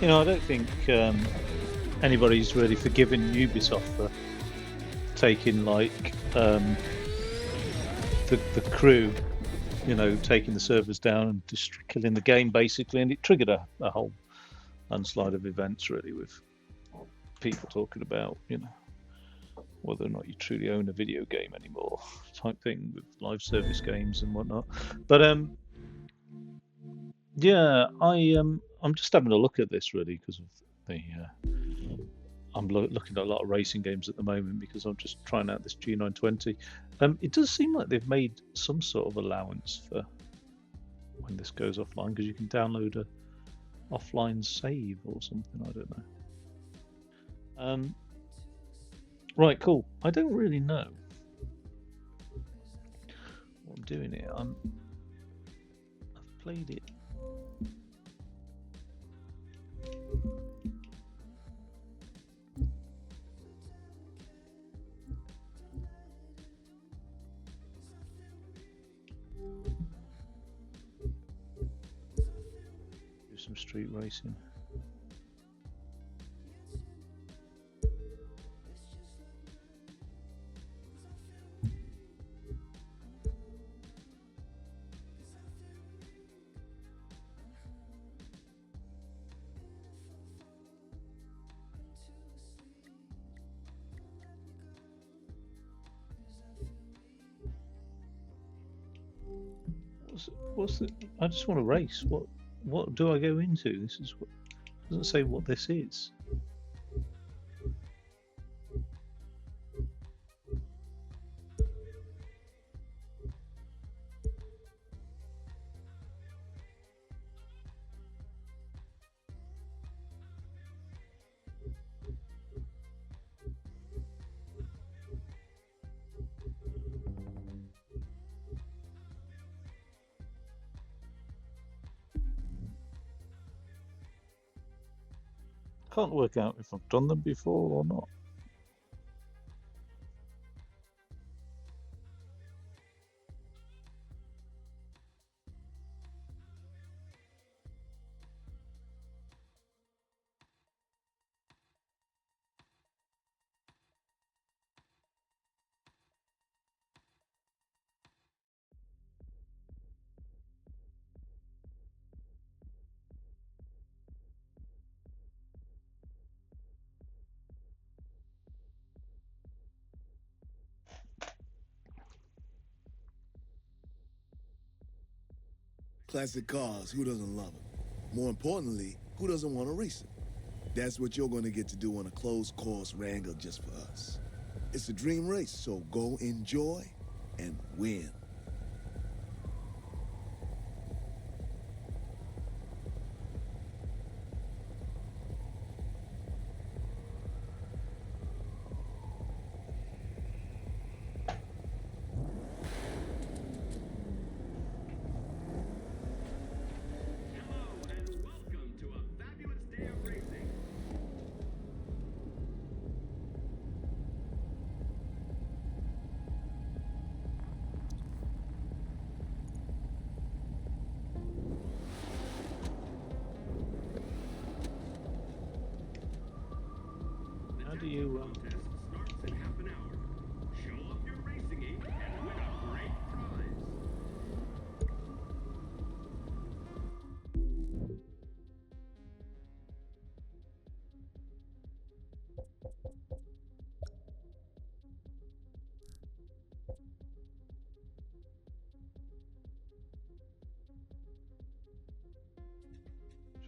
You know, I don't think anybody's really forgiven Ubisoft for taking like the crew, you know, taking the servers down and just killing the game basically, and it triggered a whole landslide of events really with people talking about, you know, whether or not you truly own a video game anymore, type thing with live service games and whatnot. But yeah, I'm just having a look at this really because of the I'm looking at a lot of racing games at the moment because I'm just trying out this G920. It does seem like they've made some sort of allowance for when this goes offline because you can download a offline save or something. I don't know. Right, cool. I don't really know what I'm doing here. I've played it. Do some street racing. What's the? I just want to race. What do I go into? This is what doesn't say what this is. Can't work out if I've done them before or not. Classic cars, who doesn't love them? More importantly, who doesn't want to race them? That's what you're going to get to do on a closed course wrangle just for us. It's a dream race, so go enjoy and win. How do you?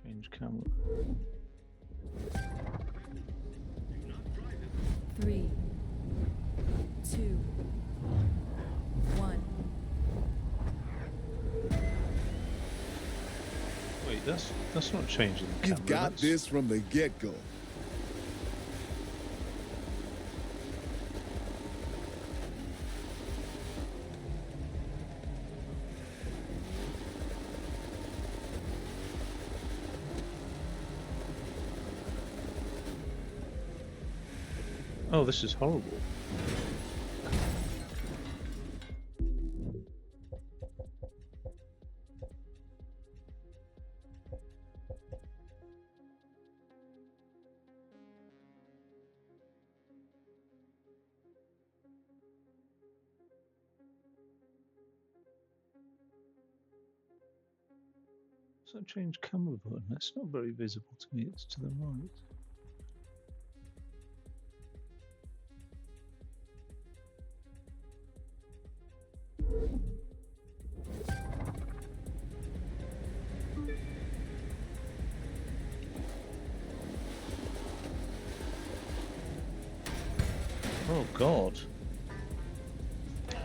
Change camera. 3, 2, 1. Wait, that's not changing the camera. You've got that's... this from the get-go. Oh, this is horrible. So change camera button. That's not very visible to me. It's to the right. Oh God!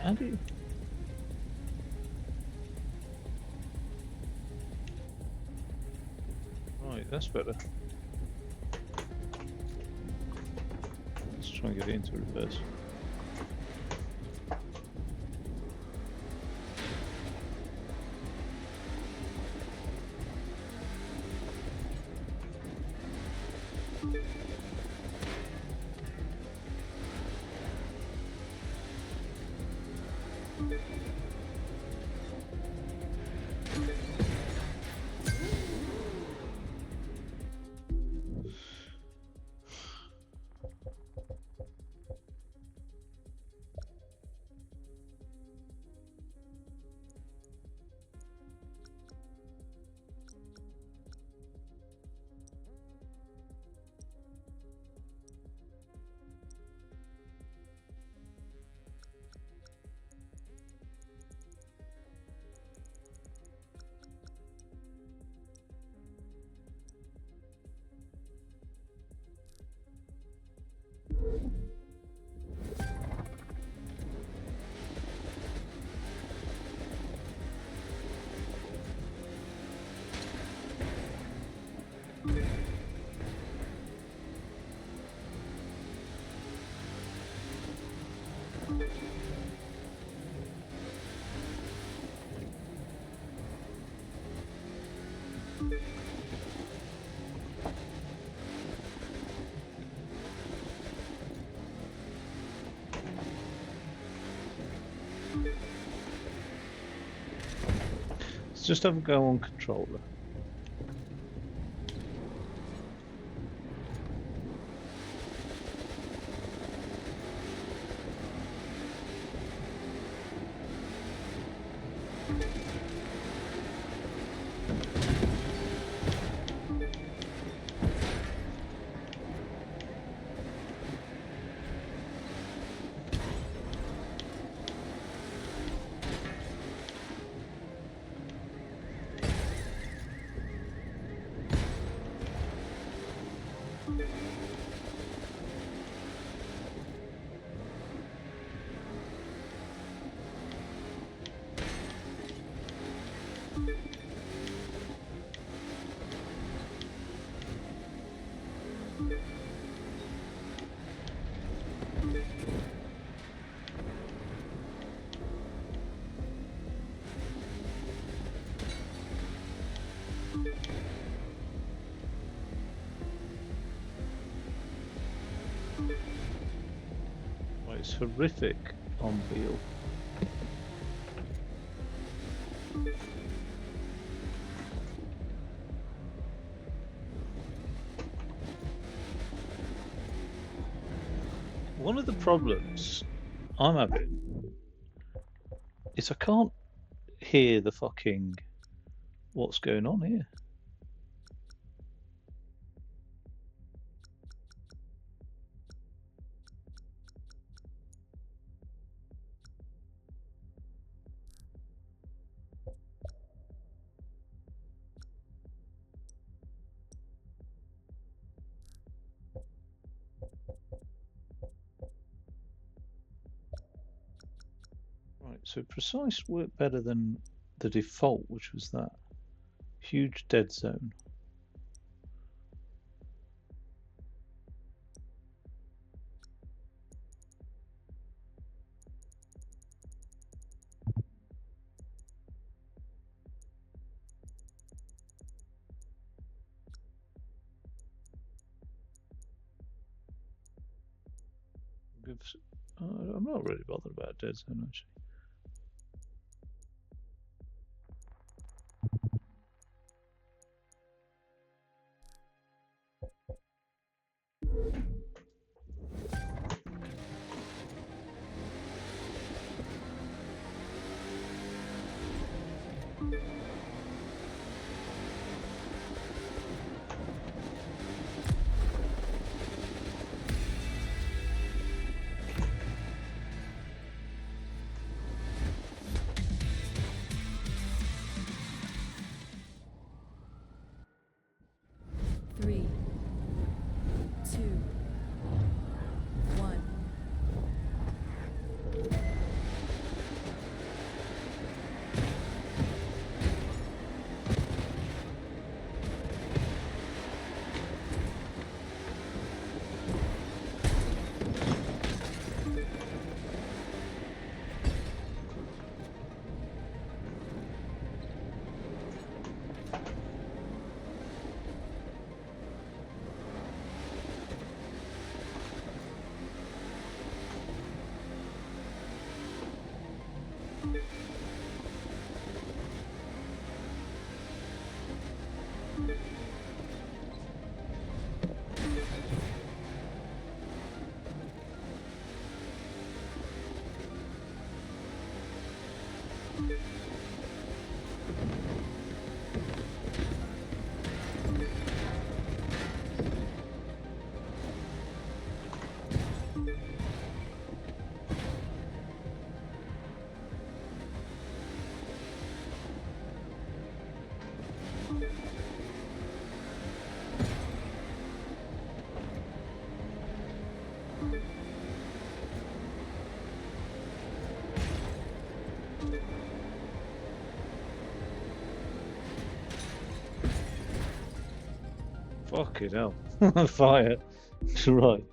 How do you? Right, that's better. Let's try and get it into reverse. Let's just have a go on controller. Right, it's horrific on Beale. One of the problems I'm having is I can't hear the fucking what's going on here. Right, so precise worked better than the default, which was that huge dead zone. I'm not really bothered about dead zone actually. Fucking hell. Fire. Right.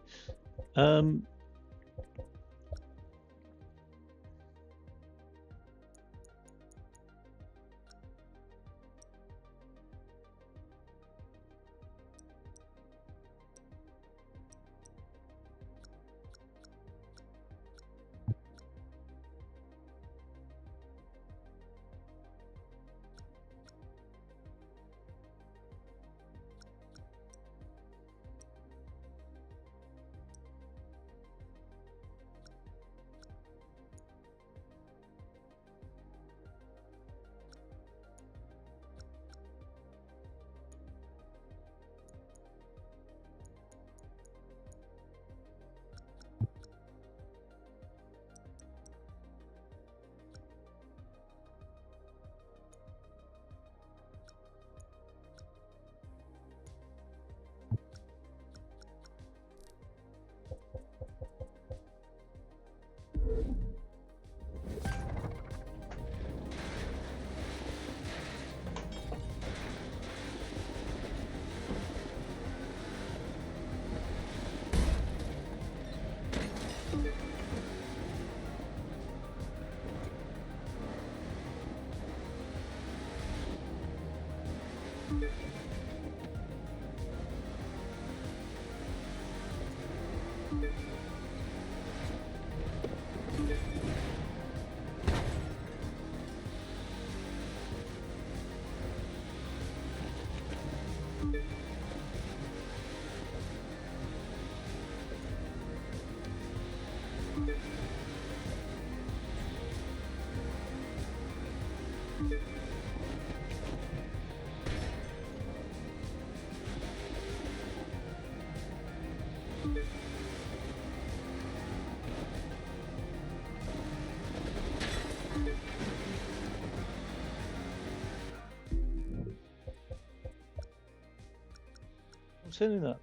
I'm turning that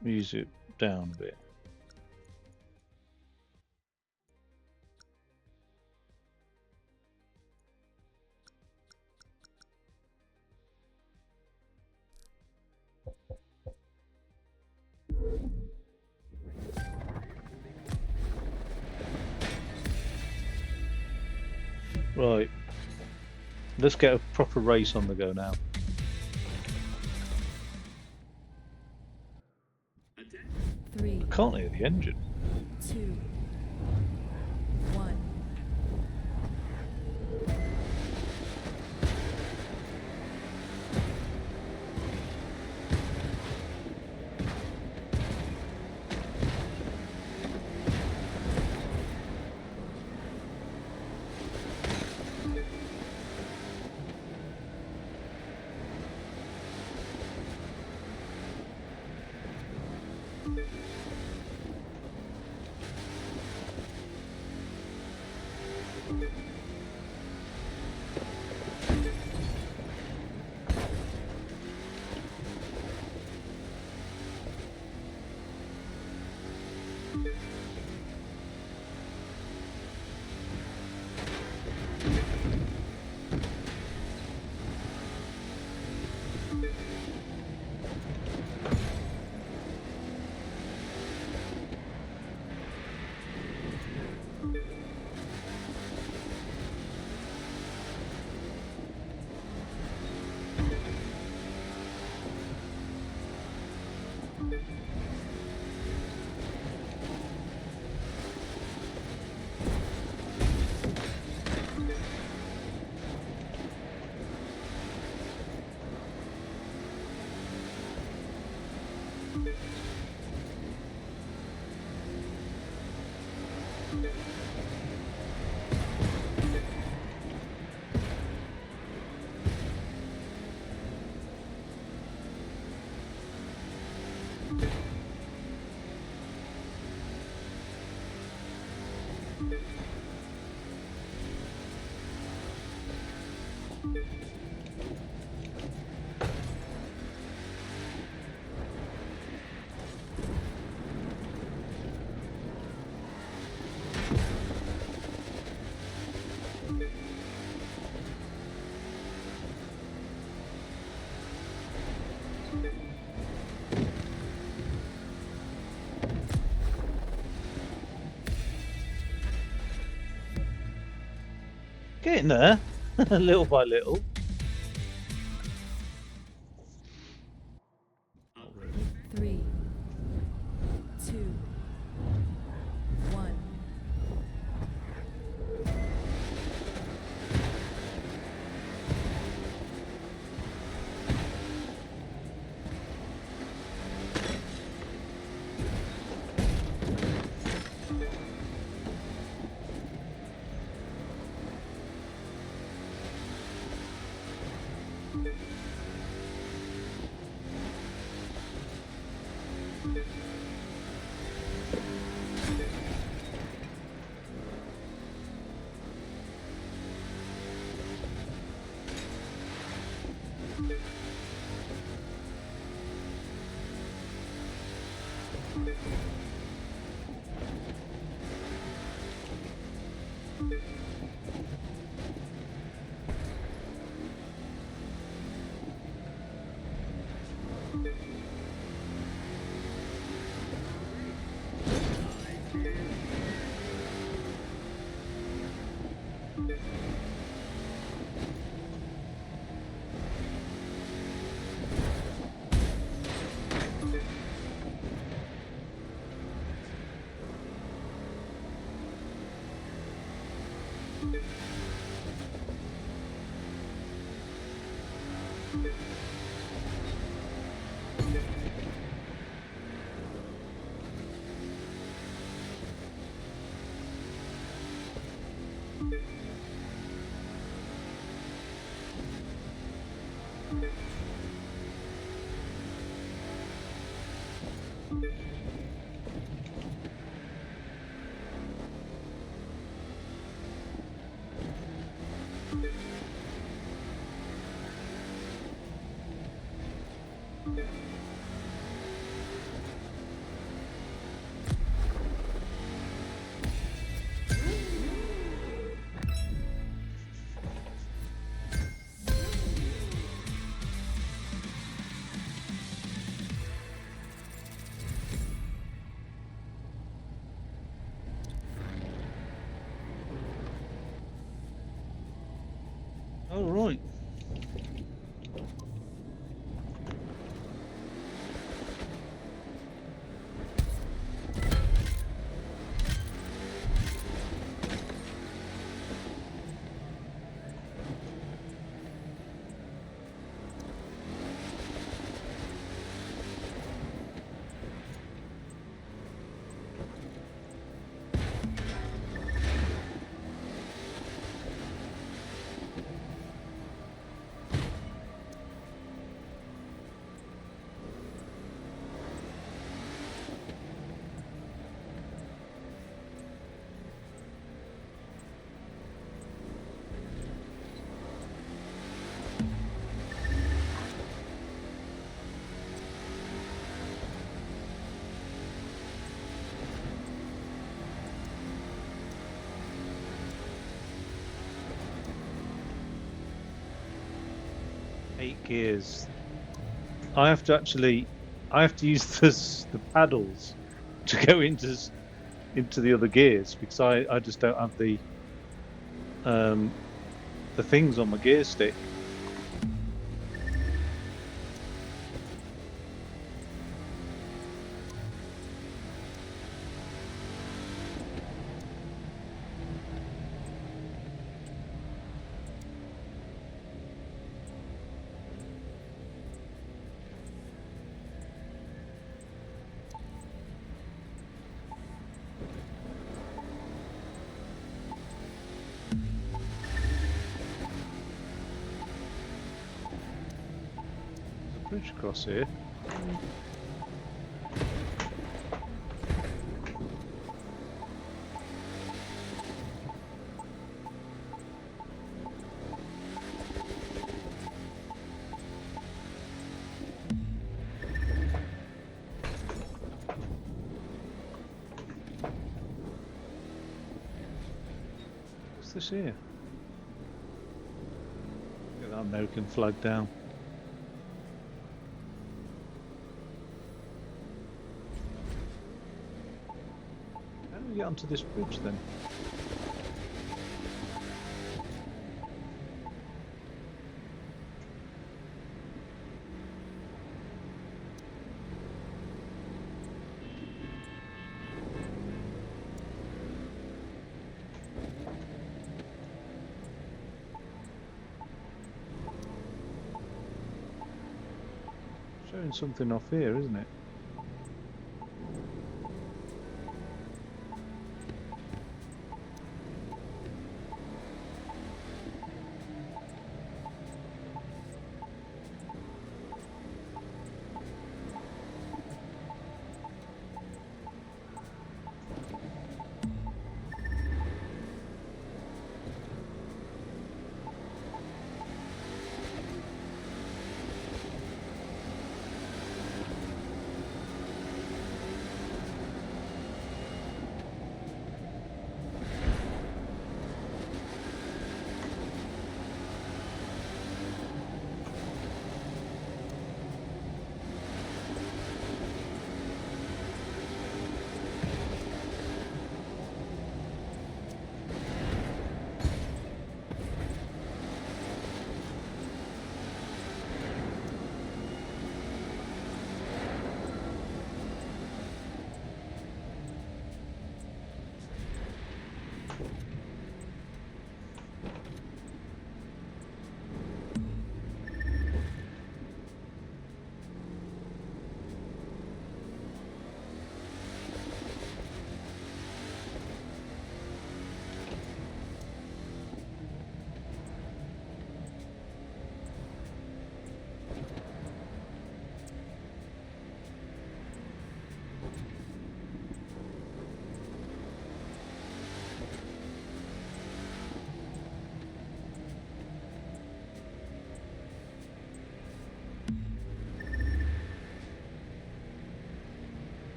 music down a bit. Right. Let's get a proper race on the go now. Three, I can't hear the engine. 2, 1. Getting there, little by little. Not really. 3, 2, 1. All right. Eight gears. I have to use the paddles to go into the other gears because I just don't have the things on my gear stick. bridge across here. What's this here? Get that American flag down. How do we get onto this bridge then? Showing something off here, isn't it?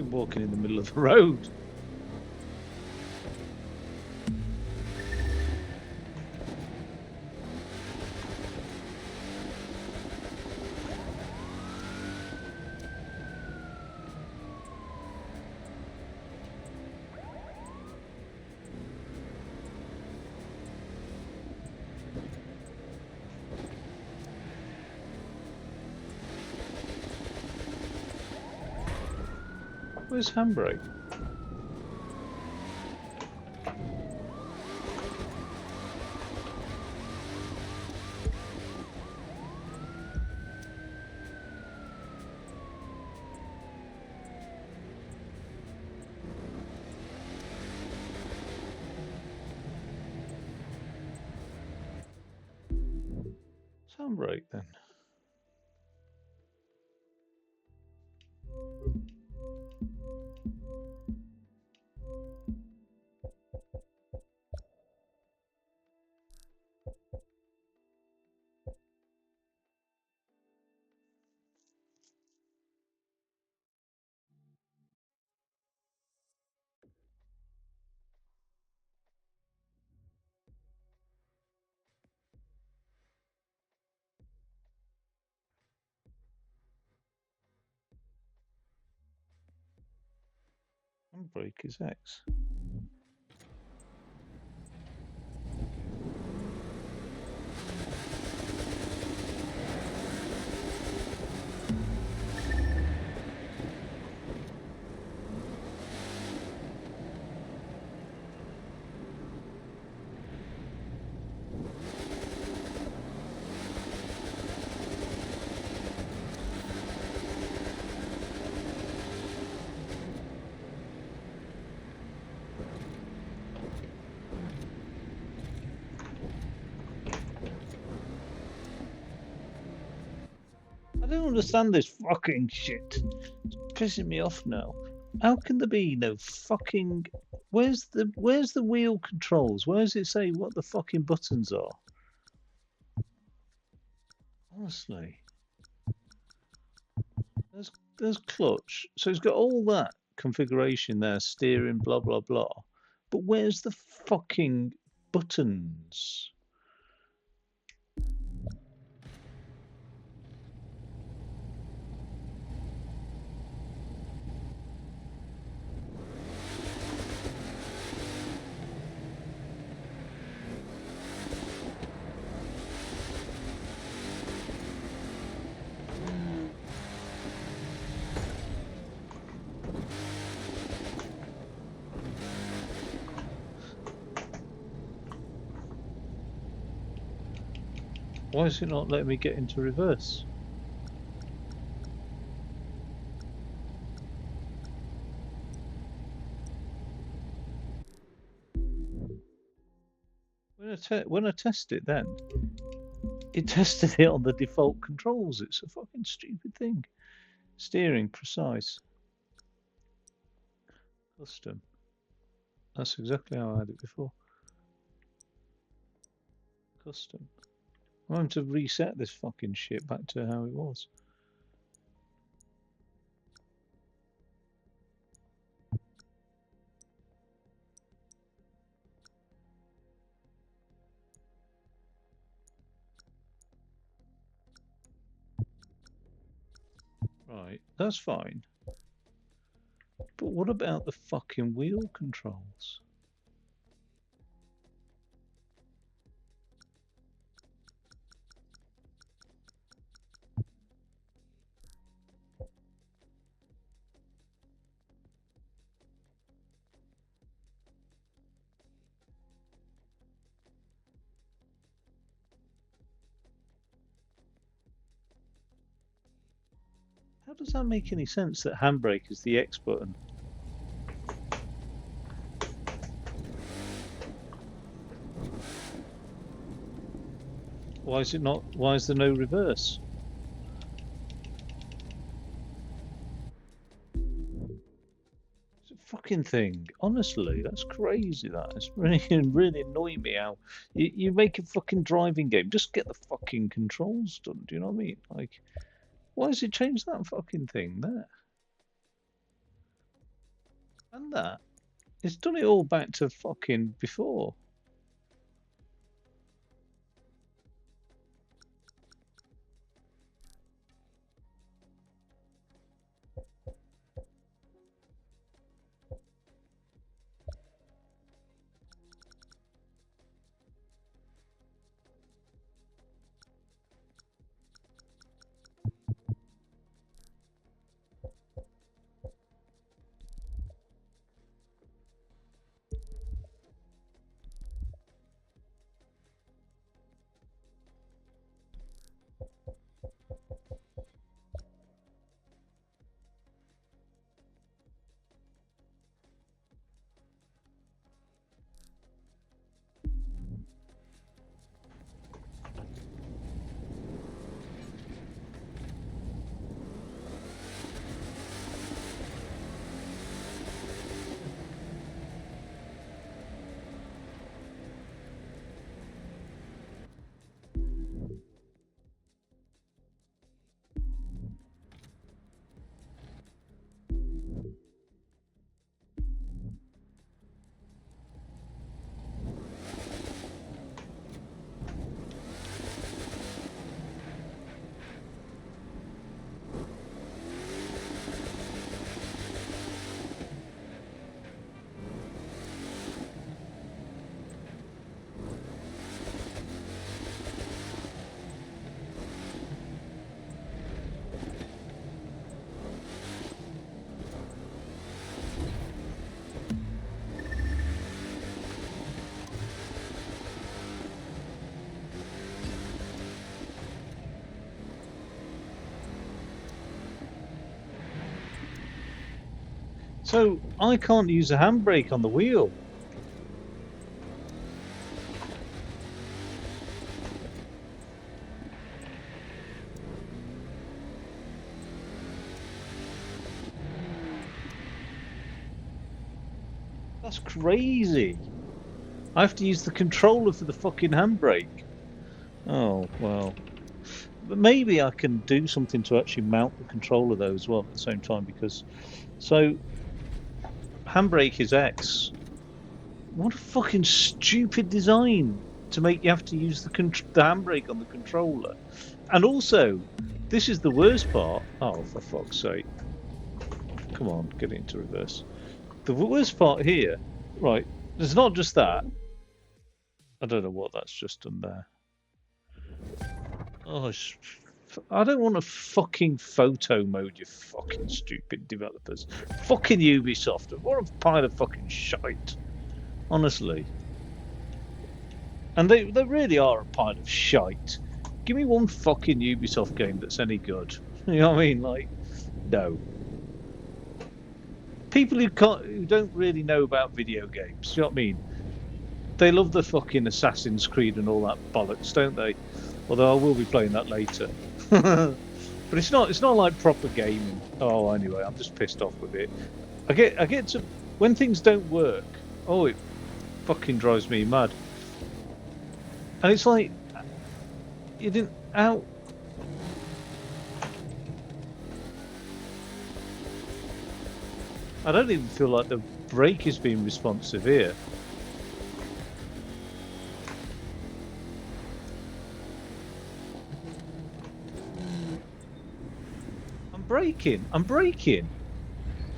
Fucking walking in the middle of the road. Where's handbrake? Where's handbrake then? Handbrake is X. don't understand this fucking shit. It's pissing me off now. How can there be no fucking... Where's the wheel controls? Where does it say what the fucking buttons are? Honestly. There's clutch. So it's got all that configuration there, steering, blah, blah, blah. But where's the fucking buttons? Why is it not letting me get into reverse? When I test it then, it tested it on the default controls. It's a fucking stupid thing. Steering, precise. Custom. That's exactly how I had it before. Custom. I'm having to reset this fucking shit back to how it was. Right, that's fine. But what about the fucking wheel controls? How does that make any sense that handbrake is the X button? Why is it not? Why is there no reverse? It's a fucking thing. Honestly, that's crazy. It's really annoying me how you make a fucking driving game. Just get the fucking controls done. Do you know what I mean? Like, why has it changed that fucking thing there? And that. It's done it all back to fucking before. So I can't use a handbrake on the wheel. That's crazy. I have to use the controller for the fucking handbrake. Oh, well. But maybe I can do something to actually mount the controller though as well at the same time, because so handbrake is X. What a fucking stupid design to make you have to use the handbrake on the controller. And also, this is the worst part. Oh, for fuck's sake. Come on, get it into reverse. The worst part here, right, there's not just that. I don't know what that's just done there. Oh, I don't want a fucking photo mode, you fucking stupid developers. Fucking Ubisoft. What a pile of fucking shite. Honestly. And they really are a pile of shite. Give me one fucking Ubisoft game that's any good. You know what I mean? Like, no. People who don't really know about video games, you know what I mean? They love the fucking Assassin's Creed and all that bollocks, don't they? Although I will be playing that later. But it's not like proper gaming. Oh, anyway, I'm just pissed off with it. I get to when things don't work. Oh, it fucking drives me mad. And it's like you didn't out. I don't even feel like the brake is being responsive here. I'm braking.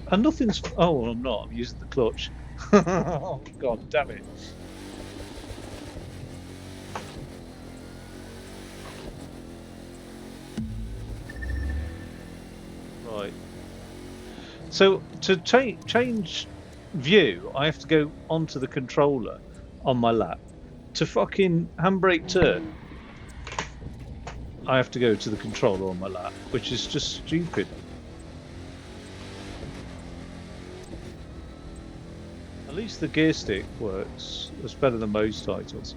And nothing's. Oh, well, I'm not. I'm using the clutch. Oh, God damn it. Right. So to change view, I have to go onto the controller on my lap. To fucking handbrake turn, I have to go to the controller on my lap, which is just stupid. At least the gear stick works. It's better than most titles,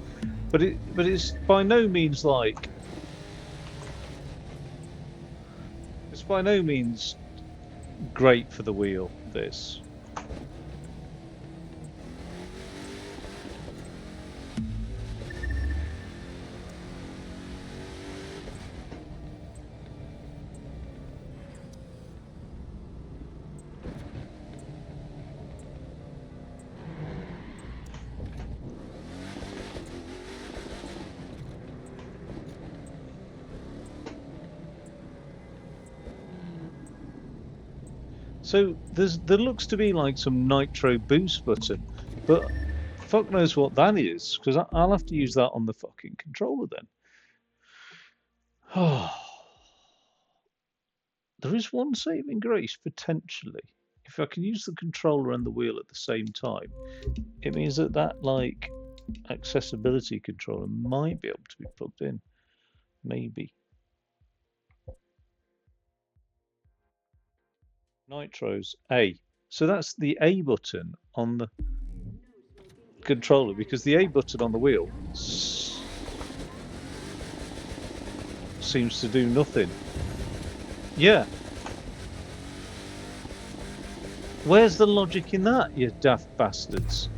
but it's by no means like it's by no means great for the wheel. This. So there looks to be like some nitro boost button, but fuck knows what that is, because I'll have to use that on the fucking controller then. Oh, there is one saving grace potentially. If I can use the controller and the wheel at the same time, it means that like accessibility controller might be able to be plugged in. Maybe. Nitro's A. So that's the A button on the controller, because the A button on the wheel seems to do nothing. Yeah. Where's the logic in that, you daft bastards?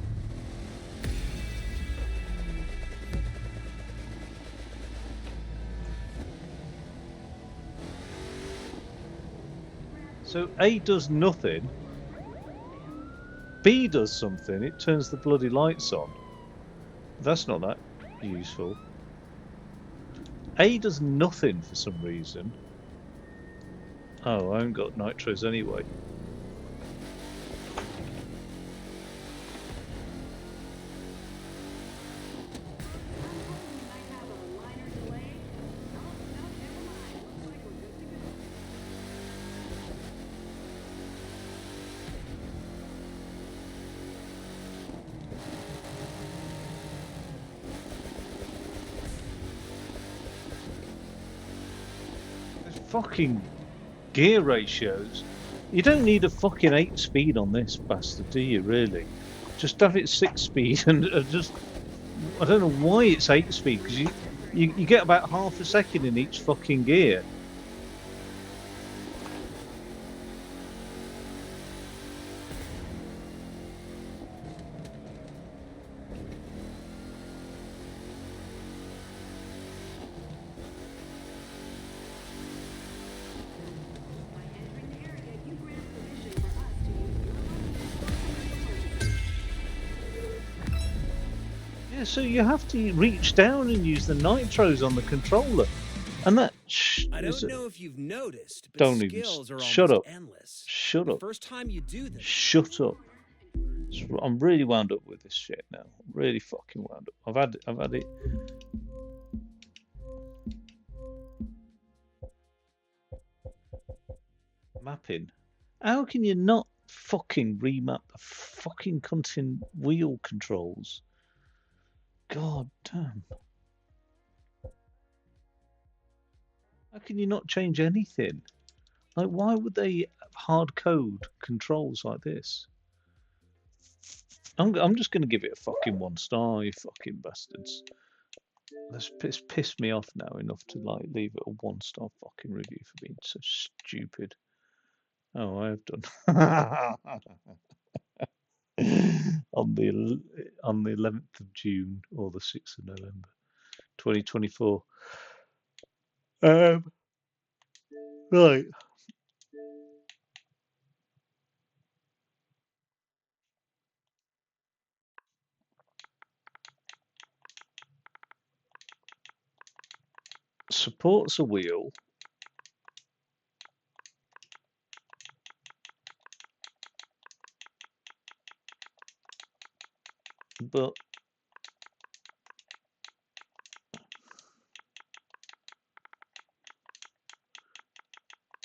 So A does nothing, B does something, it turns the bloody lights on. That's not that useful. A does nothing for some reason. Oh, I haven't got nitros anyway. Fucking gear ratios. You don't need a fucking 8-speed on this bastard, do you, really? Just have it 6-speed and just... I don't know why it's 8-speed, because you get about half a second in each fucking gear. Yeah, so you have to reach down and use the nitros on the controller, and that I is don't know if you've noticed, but don't even skills are shut almost up, endless. shut The up, first time you do them, shut up. I'm really wound up with this shit now. I'm really fucking wound up. I've had it. Mapping. How can you not fucking remap the fucking cunting wheel controls? God damn. How can you not change anything? Like, why would they hard code controls like this? I'm just going to give it a fucking 1 star, you fucking bastards. It's pissed me off now enough to like leave it a 1 star fucking review for being so stupid. Oh, I have done. on the 11th of June or the 6th of November, 2024. Right. Supports a wheel, but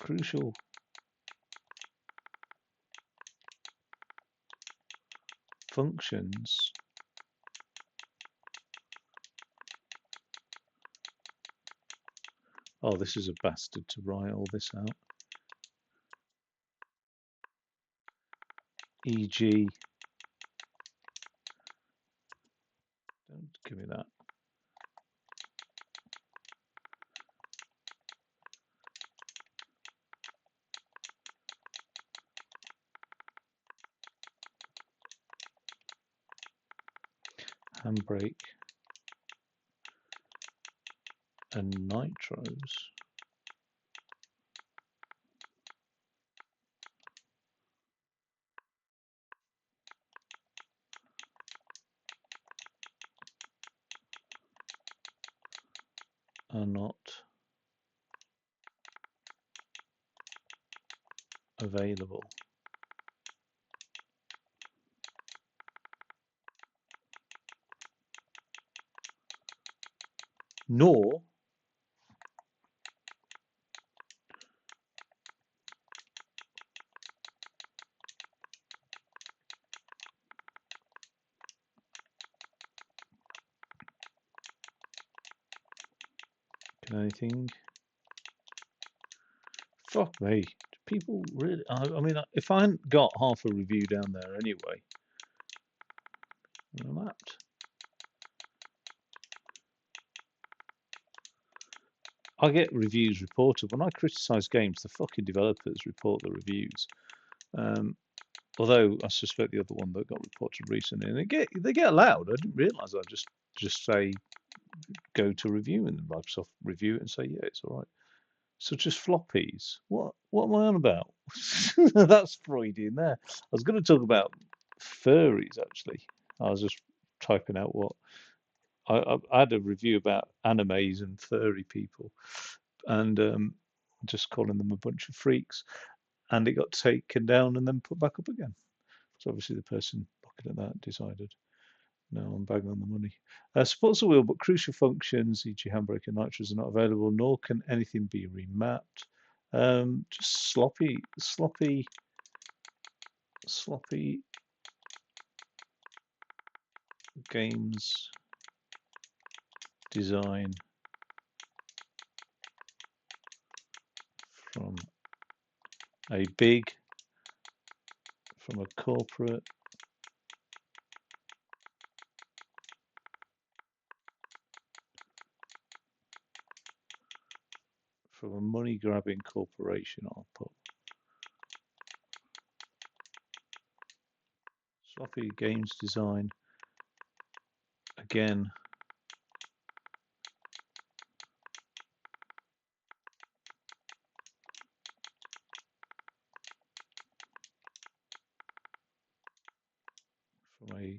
crucial functions. Oh, this is a bastard to write all this out. E.g. Don't give me that. Handbrake and nitros are not available. Nor can anything. Fuck me. People really. I mean, if I hadn't got half a review down there anyway, I'm apt. I get reviews reported. When I criticise games, the fucking developers report the reviews. Although I suspect the other one that got reported recently, and they get allowed. I didn't realise. I just say go to review, and Microsoft review it and say yeah, it's all right. So just floppies. What am I on about? That's Freudian there. I was going to talk about furries actually. I was just typing out what I had a review about animes and furry people, and just calling them a bunch of freaks, and it got taken down and then put back up again. So obviously the person looking at that decided, no, I'm bang on the money. Supports the wheel, but crucial functions, e.g. handbrake and nitros, are not available, nor can anything be remapped. Just sloppy games design from a corporate from a money grabbing corporation. I'll put sloppy games design again. From a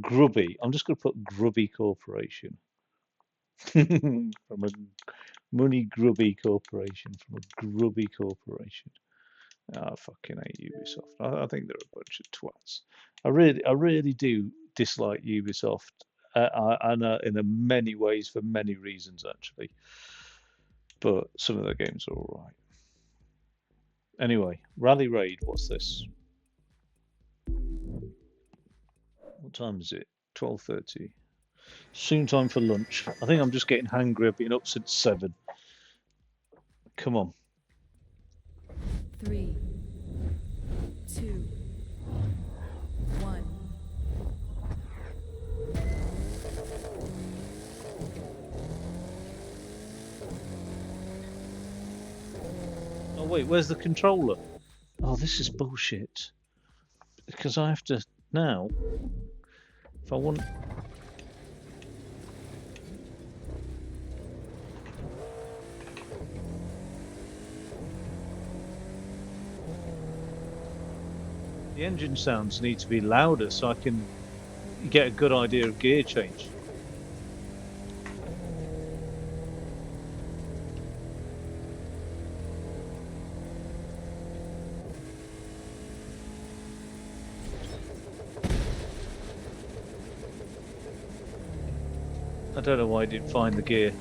Grubby. I'm just going to put Grubby Corporation. From a money grubby corporation. From a grubby corporation. I fucking hate Ubisoft. I think they're a bunch of twats. I really do dislike Ubisoft. And in a many ways, for many reasons actually. But some of their games are all right. Anyway, Rally Raid. What's this? What time is it? 12:30. Soon time for lunch. I think I'm just getting hungry. I've been up since 7. Come on. 3, 2, 1. Oh wait, where's the controller? Oh, this is bullshit. Because I have to now. If I want. The engine sounds need to be louder so I can get a good idea of gear change. I don't know why I didn't find the gear.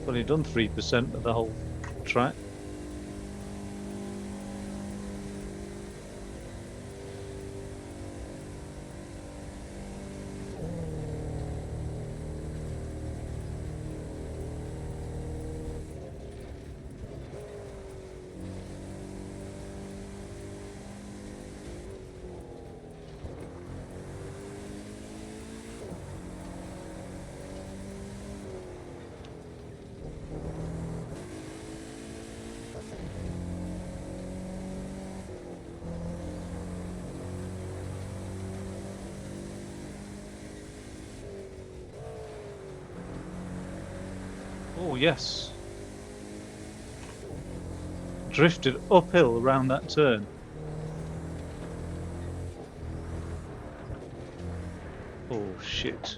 I've only done 3% of the whole track. Oh yes. Drifted uphill around that turn. Oh shit.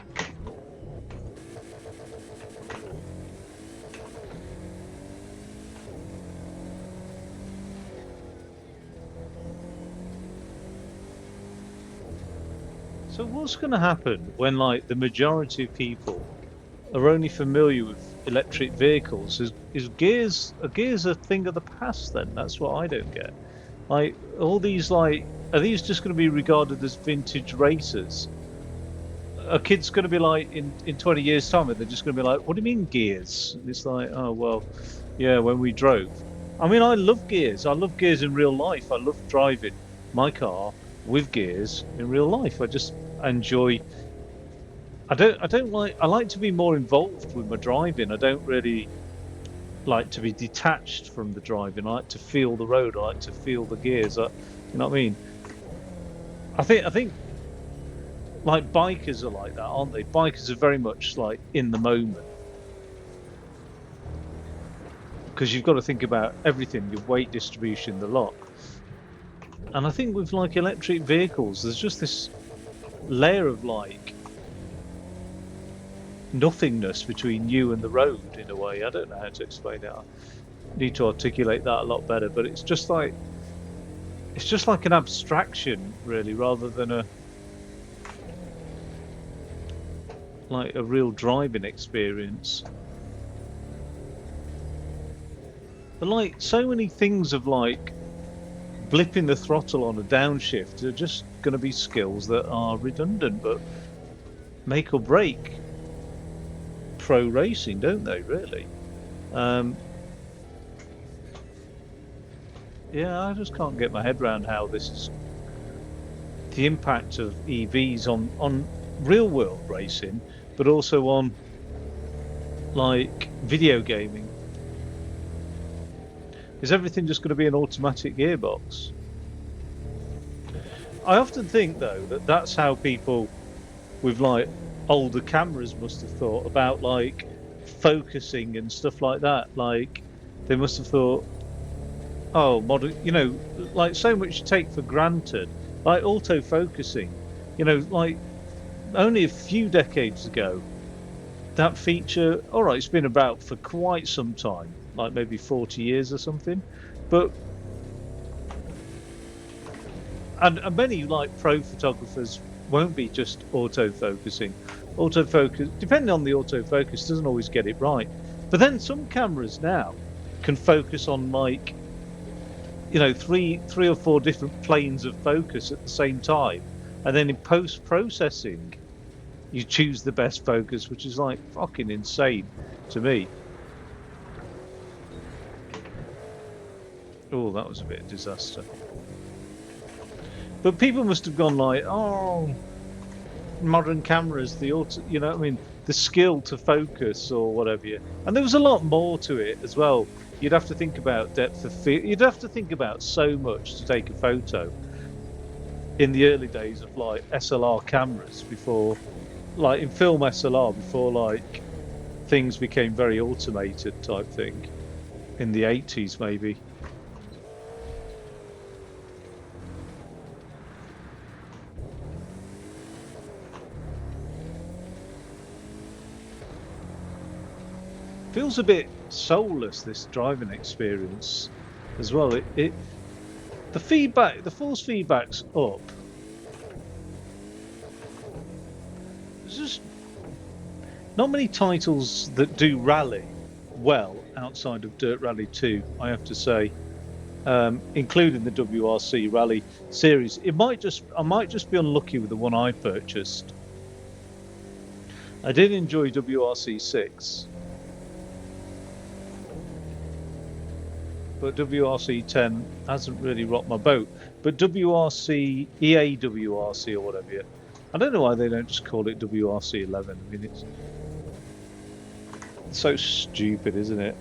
So what's going to happen when, like, the majority of people are only familiar with electric vehicles? Is gears a thing of the past then? That's what I don't get. Like, all these, like, are these just going to be regarded as vintage racers? Are kids going to be like, in 20 years' time, they're just going to be like, what do you mean gears? And it's like, oh, well, yeah, when we drove. I mean, I love gears. I love gears in real life. I love driving my car with gears in real life. I just enjoy. I like to be more involved with my driving. I don't really like to be detached from the driving. I like to feel the road. I like to feel the gears. You know what I mean? I think like bikers are like that, aren't they? Bikers are very much like in the moment. Because you've got to think about everything, your weight distribution, the lot. And I think with like electric vehicles, there's just this layer of like nothingness between you and the road in a way. I don't know how to explain it. I need to articulate that a lot better, but it's just like an abstraction really, rather than a real driving experience. But like so many things of like blipping the throttle on a downshift are just going to be skills that are redundant but make or break pro racing, don't they, really? Yeah, I just can't get my head around how this is the impact of EVs on real world racing, but also on like video gaming. Is everything just going to be an automatic gearbox? I often think though that that's how people with like older cameras must have thought about like focusing and stuff like that. Like they must have thought, oh, modern, you know, like so much you take for granted, like autofocusing. You know, like only a few decades ago, that feature, all right, it's been about for quite some time, like maybe 40 years or something, but and many like pro photographers won't be just autofocusing. Autofocus, depending on the autofocus, doesn't always get it right. But then some cameras now can focus on like, you know, three or four different planes of focus at the same time, and then in post processing, you choose the best focus, which is like fucking insane to me. Oh, that was a bit of disaster. But people must have gone like, oh, modern cameras, the auto, you know, I mean, the skill to focus or whatever. And there was a lot more to it as well. You'd have to think about depth of field. You'd have to think about so much to take a photo. In the early days of like SLR cameras, before, like in film SLR, before like things became very automated type thing, in the 80s maybe. Feels a bit soulless, this driving experience as well. The feedback, the force feedback's up. There's just not many titles that do rally well outside of Dirt Rally 2, I have to say, including the WRC Rally series. I might just be unlucky with the one I purchased. I did enjoy WRC 6. But WRC 10 hasn't really rocked my boat. But WRC, EA WRC or whatever, I don't know why they don't just call it WRC 11. I mean, it's so stupid, isn't it?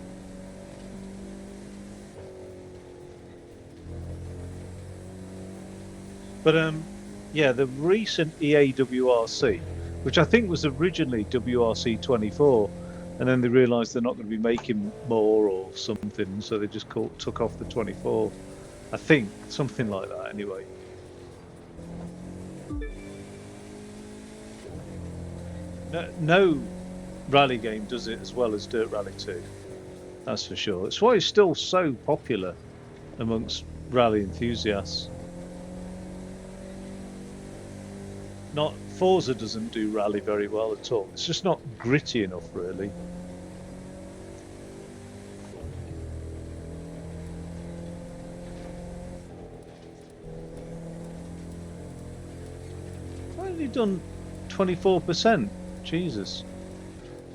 But yeah, the recent EA WRC, which I think was originally WRC 24, and then they realised they're not going to be making more or something, so they just took off the 24. I think something like that. Anyway. No rally game does it as well as Dirt Rally 2. That's for sure. That's why it's still so popular amongst rally enthusiasts. Not Forza doesn't do rally very well at all. It's just not gritty enough, really. I've only done 24%. Jesus.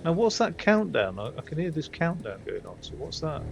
Now, what's that countdown? I can hear this countdown going on. So, what's that?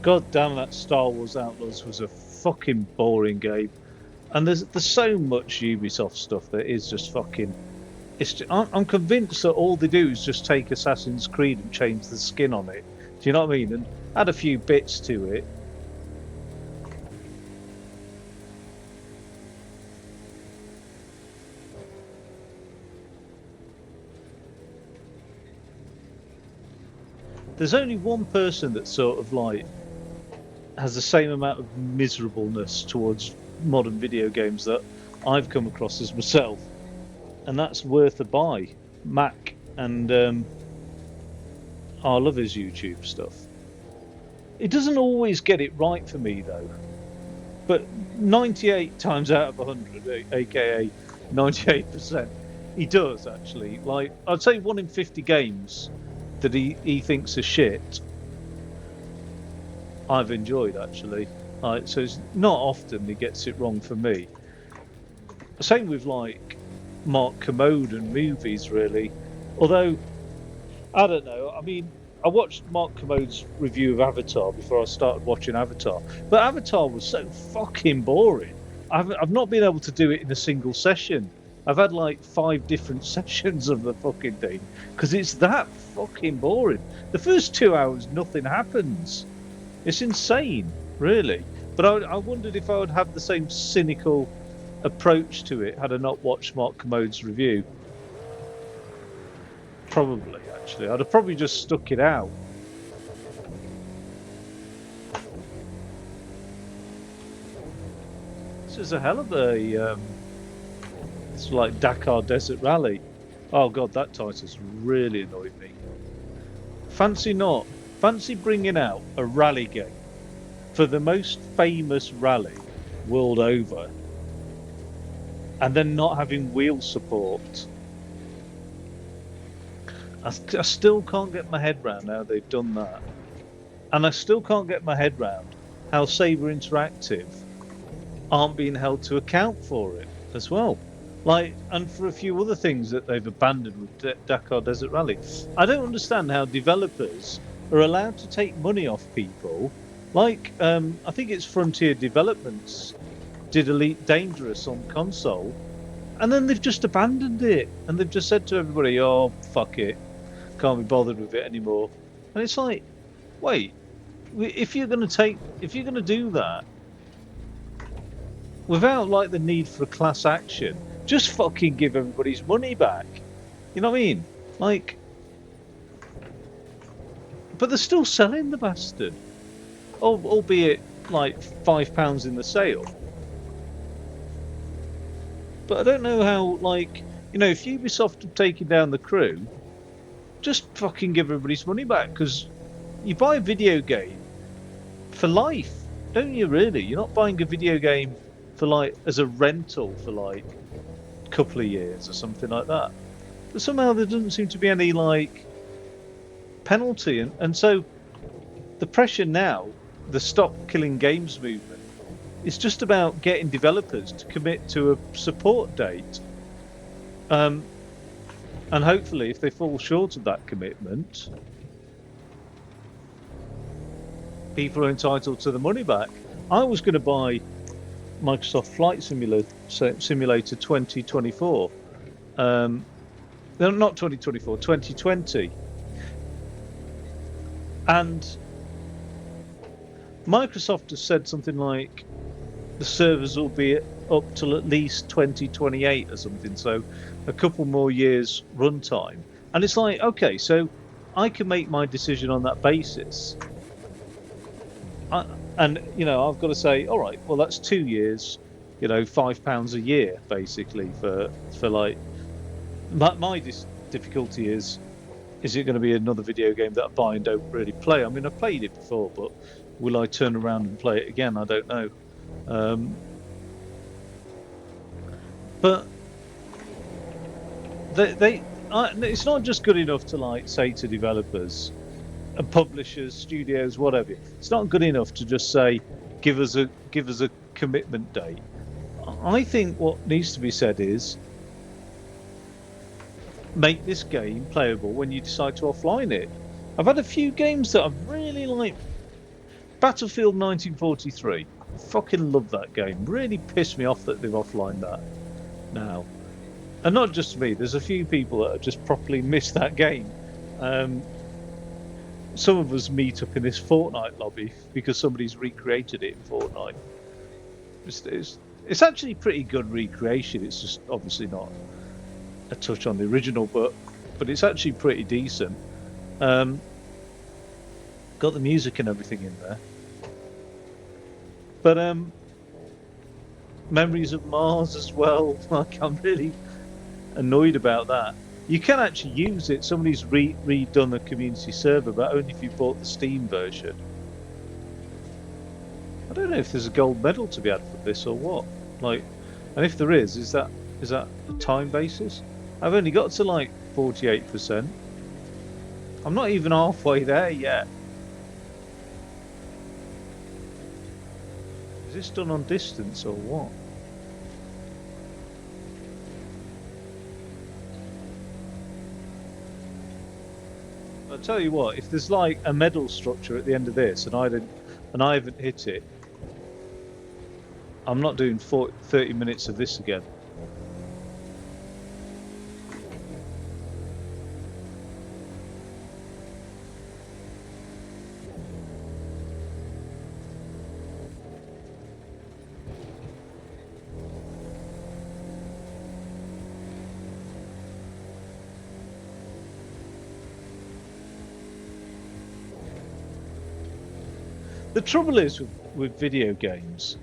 God damn, that Star Wars Outlaws was a fucking boring game, and there's so much Ubisoft stuff that is just fucking. I'm convinced that all they do is just take Assassin's Creed and change the skin on it. Do you know what I mean? And add a few bits to it. There's only one person that sort of like has the same amount of miserableness towards modern video games that I've come across as myself, and that's worth a buy. Mac, and I love his YouTube stuff. It doesn't always get it right for me though, but 98 times out of 100, aka 98%, he does actually. Like, I'd say 1 in 50 games that he thinks are shit, I've enjoyed actually. So it's not often he gets it wrong for me. Same with like Mark Commode and movies, really. Although I don't know. I mean, I watched Mark Commode's review of Avatar before I started watching Avatar, but Avatar was so fucking boring. I've not been able to do it in a single session. I've had like 5 different sessions of the fucking thing because it's that fucking boring. The first 2 hours, nothing happens. It's insane, really. But I wondered if I would have the same cynical approach to it had I not watched Mark Commode's review. Probably, actually. I'd have probably just stuck it out. This is a hell of a... it's like Dakar Desert Rally. Oh, God, that title's really annoyed me. Fancy bringing out a rally game for the most famous rally world over and then not having wheel support. I still can't get my head round how they've done that. And I still can't get my head round how Saber Interactive aren't being held to account for it as well. Like, and for a few other things that they've abandoned with Dakar Desert Rally. I don't understand how developers are allowed to take money off people. Like, I think it's Frontier Developments did Elite Dangerous on console, and then they've just abandoned it. And they've just said to everybody, oh, fuck it. Can't be bothered with it anymore. And it's like, wait, if you're going to do that without like the need for a class action, just fucking give everybody's money back. You know what I mean? Like, but they're still selling the bastard, albeit like £5 in the sale. But I don't know how, like, you know, if Ubisoft have taken down the crew, just fucking give everybody's money back, because you buy a video game for life, don't you, really? You're not buying a video game for, like, as a rental for, like, a couple of years or something like that. But somehow there doesn't seem to be any, like, penalty. And so the pressure now, the Stop Killing Games movement, is just about getting developers to commit to a support date. And hopefully, if they fall short of that commitment, people are entitled to the money back. I was going to buy Microsoft Flight Simulator 2024. No, not 2024, 2020. And Microsoft has said something like the servers will be up till at least 2028 or something, so a couple more years runtime. And it's like, okay, so I can make my decision on that basis. And, you know, I've got to say, all right, well, that's 2 years, you know, £5 a year, basically, for like... My difficulty is it going to be another video game that I buy and don't really play? I mean, I've played it before, but will I turn around and play it again? I don't know. But it's not just good enough to, like, say to developers and publishers, studios, whatever. It's not good enough to just say, give us a commitment date. I think what needs to be said is, make this game playable when you decide to offline it. I've had a few games that I've really liked. Battlefield 1943. I fucking love that game. Really pissed me off that they've offlined that now. And not just me, there's a few people that have just properly missed that game. Some of us meet up in this Fortnite lobby because somebody's recreated it in Fortnite. It's actually pretty good recreation. It's just obviously not a touch on the original, but it's actually pretty decent. Got the music and everything in there. But Memories of Mars as well. Like, I'm really annoyed about that. You can actually use it. Somebody's redone a community server, but only if you bought the Steam version. I don't know if there's a gold medal to be had for this or what. Like, and if there is that a time basis? I've only got to like 48%. I'm not even halfway there yet. this done on distance or what? I'll tell you what, if there's like a medal structure at the end of this and I haven't hit it, I'm not doing 30 minutes of this again. The trouble is with video games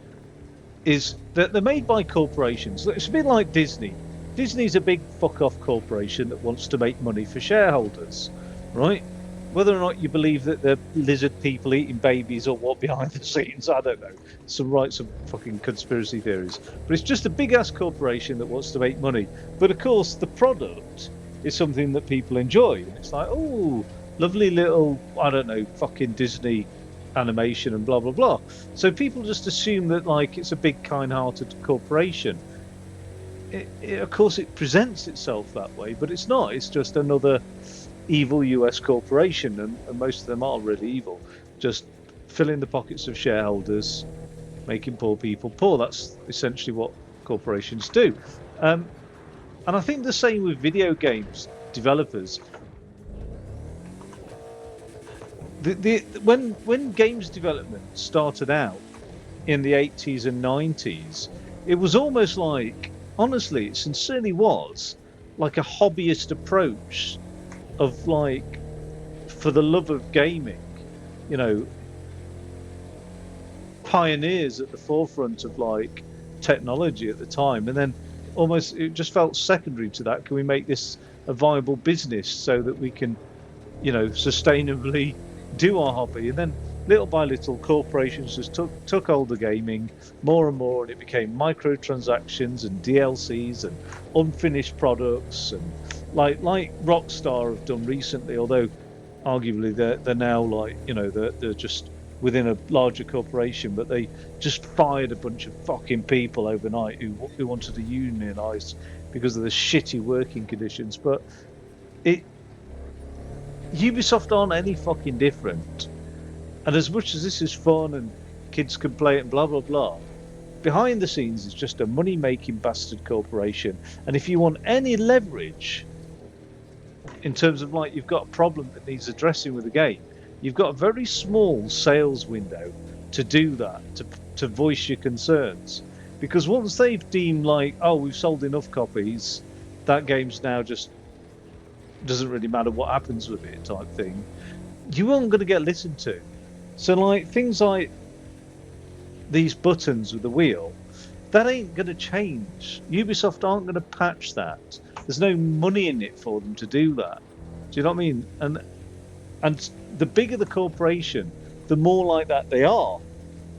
is that they're made by corporations. It's a bit like Disney. Disney's a big fuck-off corporation that wants to make money for shareholders, right? Whether or not you believe that they're lizard people eating babies or what behind the scenes, I don't know. Some fucking conspiracy theories. But it's just a big-ass corporation that wants to make money. But of course, the product is something that people enjoy. And it's like, oh, lovely little, I don't know, fucking Disney animation and blah blah blah. So people just assume that like it's a big kind-hearted corporation. Of course it presents itself that way, but it's not. It's just another evil US corporation, and most of them are really evil, just filling the pockets of shareholders, making poor people poor. That's essentially what corporations do. And I think the same with video games developers. When games development started out in the 80s and 90s, it was almost like, honestly, it sincerely was like a hobbyist approach of like, for the love of gaming, you know, pioneers at the forefront of like technology at the time, and then almost it just felt secondary to that. Can we make this a viable business so that we can, you know, sustainably do our hobby? And then little by little corporations just took older gaming more and more, and it became microtransactions and DLCs and unfinished products, and like Rockstar have done recently, although arguably they're now like, you know, they're just within a larger corporation, but they just fired a bunch of fucking people overnight who wanted to unionize because of the shitty working conditions. But Ubisoft aren't any fucking different. And as much as this is fun and kids can play it and blah, blah, blah, behind the scenes it's just a money-making bastard corporation. And if you want any leverage in terms of like you've got a problem that needs addressing with the game, you've got a very small sales window to do that, to voice your concerns. Because once they've deemed like, oh, we've sold enough copies, that game's now just doesn't really matter what happens with it type thing, you aren't going to get listened to. So like things like these buttons with the wheel, that ain't going to change. Ubisoft aren't going to patch that. There's no money in it for them to do that. Do you know what I mean? And the bigger the corporation, the more like that they are.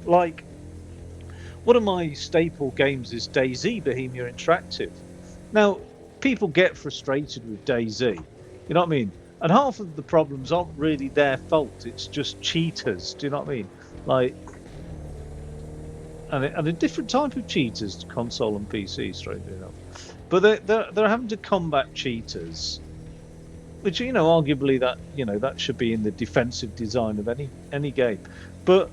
Like, one of my staple games is DayZ, Bohemia Interactive. Now, people get frustrated with DayZ. You know what I mean? And half of the problems aren't really their fault. It's just cheaters. Do you know what I mean? Like, and a different type of cheaters, console and PC, strangely enough. But they're having to combat cheaters, which, you know, arguably that should be in the defensive design of any game. But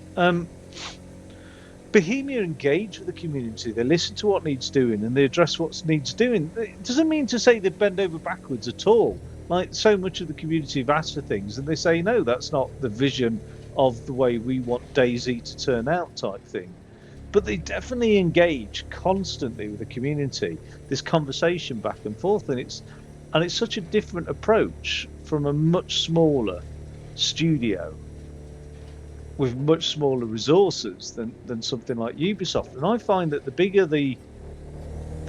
Bohemia engage with the community. They listen to what needs doing and they address what needs doing. It doesn't mean to say they bend over backwards at all. Like, so much of the community have asked for things and they say, no, that's not the vision of the way we want DayZ to turn out type thing. But they definitely engage constantly with the community, this conversation back and forth, and it's such a different approach from a much smaller studio with much smaller resources than something like Ubisoft. And I find that the bigger the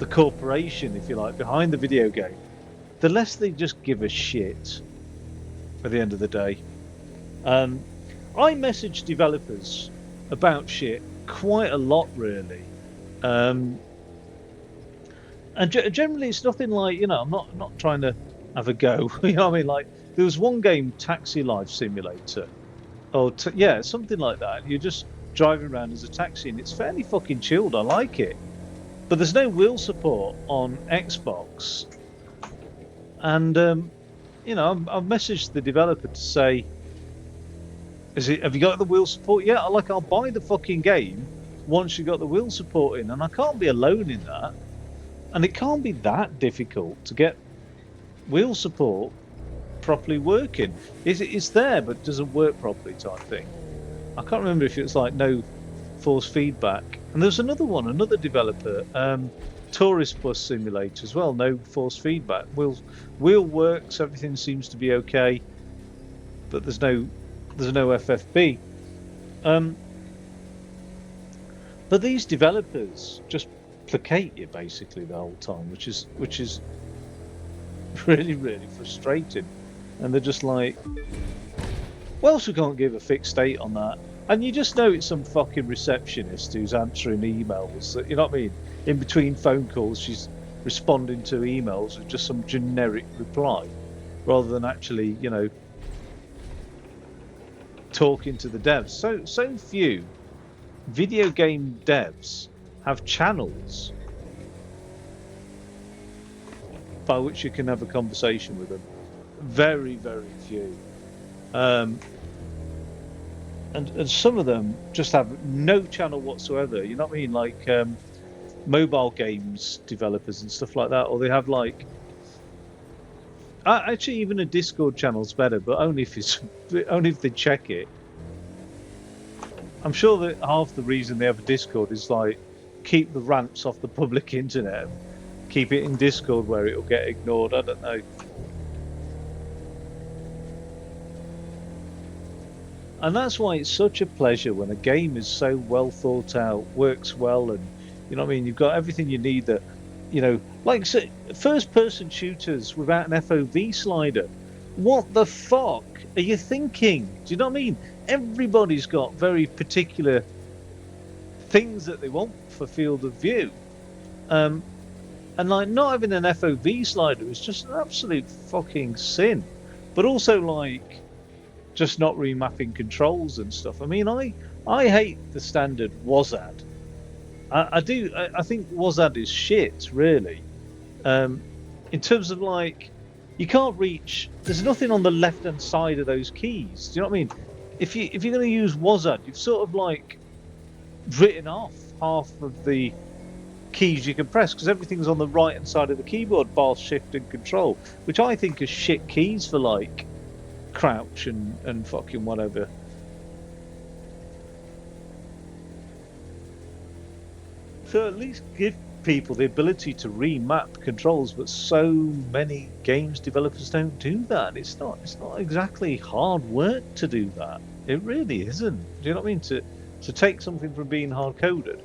corporation, if you like, behind the video game, the less they just give a shit at the end of the day. I message developers about shit quite a lot, really. And generally it's nothing like, you know, I'm not trying to have a go. You know what I mean? Like, there was one game, Taxi Life Simulator, or something like that. You just driving around as a taxi, and it's fairly fucking chilled. I like it. But there's no wheel support on Xbox. And, you know, I've messaged the developer to say, have you got the wheel support yet? I'll buy the fucking game once you got the wheel support in. And I can't be alone in that. And it can't be that difficult to get wheel support properly working. It's there, but doesn't work properly type thing. I can't remember if it was like no force feedback. And there's another developer, Tourist Bus Simulator as well, no force feedback. Wheel works, everything seems to be okay, but there's no FFB. But these developers just placate you basically the whole time, which is really, really frustrating. And they're just like, well, we can't give a fixed date on that. And you just know it's some fucking receptionist who's answering emails. You know what I mean? In between phone calls, she's responding to emails with just some generic reply, rather than actually, you know, talking to the devs. So few video game devs have channels by which you can have a conversation with them. Very, very few. And some of them just have no channel whatsoever. You know what I mean? Like mobile games developers and stuff like that, or they have like actually even a Discord channel's better, but only if they check it. I'm sure that half the reason they have a Discord is like keep the rants off the public internet, keep it in Discord where it'll get ignored. I don't know. And that's why it's such a pleasure when a game is so well thought out, works well, and you know what I mean, you've got everything you need that, you know, like first person shooters without an FOV slider. What the fuck are you thinking? Do you know what I mean? Everybody's got very particular things that they want for field of view. And like not having an FOV slider is just an absolute fucking sin. But also like just not remapping controls and stuff. I mean, I hate the standard WASD. I do. I think WASD is shit, really. In terms of like, you can't reach. There's nothing on the left-hand side of those keys. Do you know what I mean? If you're going to use WASD, you've sort of like written off half of the keys you can press because everything's on the right-hand side of the keyboard, bar, shift, and control, which I think are shit keys for like crouch and fucking whatever. So at least give people the ability to remap controls, but so many games developers don't do that. It's not exactly hard work to do that. It really isn't. Do you know what I mean? To take something from being hard coded.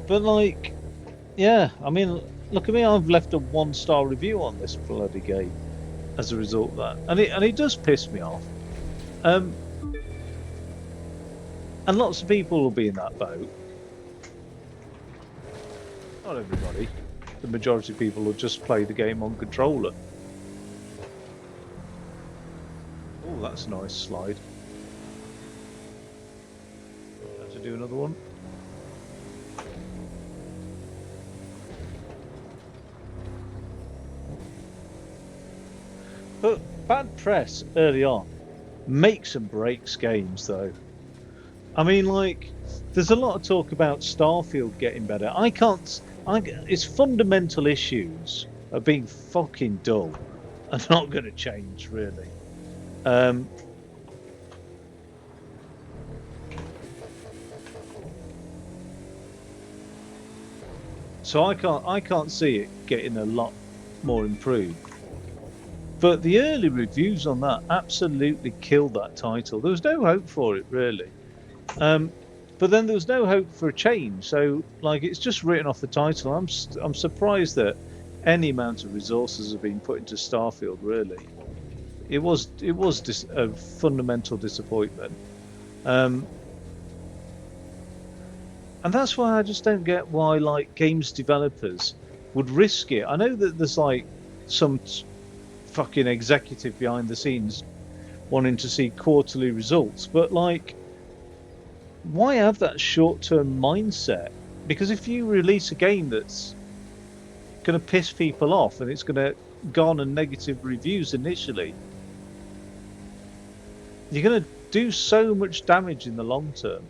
But like, yeah, I mean, look at me, I've left a 1-star review on this bloody game as a result of that. And it does piss me off. And lots of people will be in that boat. Not everybody. The majority of people will just play the game on controller. Oh, that's a nice slide. Have to do another one. But bad press early on makes and breaks games, though. I mean, like, there's a lot of talk about Starfield getting better. It's fundamental issues of being fucking dull are not going to change, really. So I can't see it getting a lot more improved. But the early reviews on that absolutely killed that title. There was no hope for it, really. But then there was no hope for a change. So, like, it's just written off the title. I'm surprised that any amount of resources have been put into Starfield. Really, it was a fundamental disappointment. And that's why I just don't get why like games developers would risk it. I know that there's like some fucking executive behind the scenes wanting to see quarterly results. But like, why have that short-term mindset? Because if you release a game that's going to piss people off and it's going to garner negative reviews initially, you're going to do so much damage in the long term.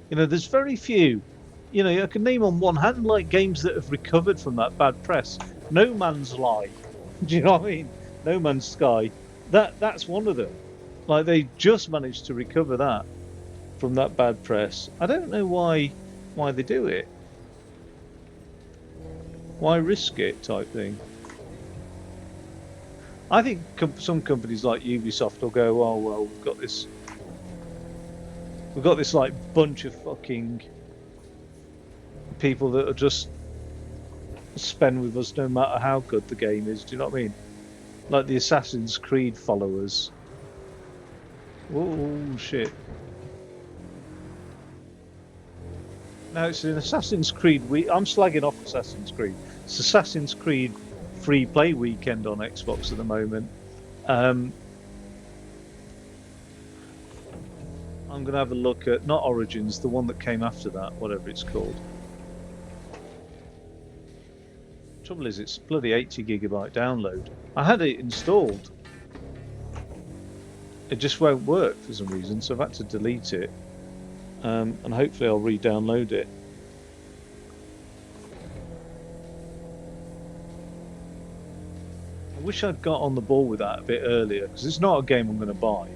You know, there's very few, you know, I can name on one hand like games that have recovered from that bad press. No Man's Lie, do you know what I mean? No Man's Sky, that's one of them. Like, they just managed to recover that from that bad press. I don't know why they do it. Why risk it, type thing. I think some companies like Ubisoft will go, oh well, we've got this like bunch of fucking people that will just spend with us no matter how good the game is. Do you know what I mean? Like the Assassin's Creed followers. Oh shit. Now it's an Assassin's Creed week. I'm slagging off Assassin's Creed. It's Assassin's Creed free play weekend on Xbox at the moment. I'm going to have a look at, not Origins, the one that came after that, whatever it's called. Trouble is, it's bloody 80 gigabyte download. I had it installed. It just won't work for some reason, so I've had to delete it. And hopefully I'll re-download it. I wish I'd got on the ball with that a bit earlier, because it's not a game I'm going to buy,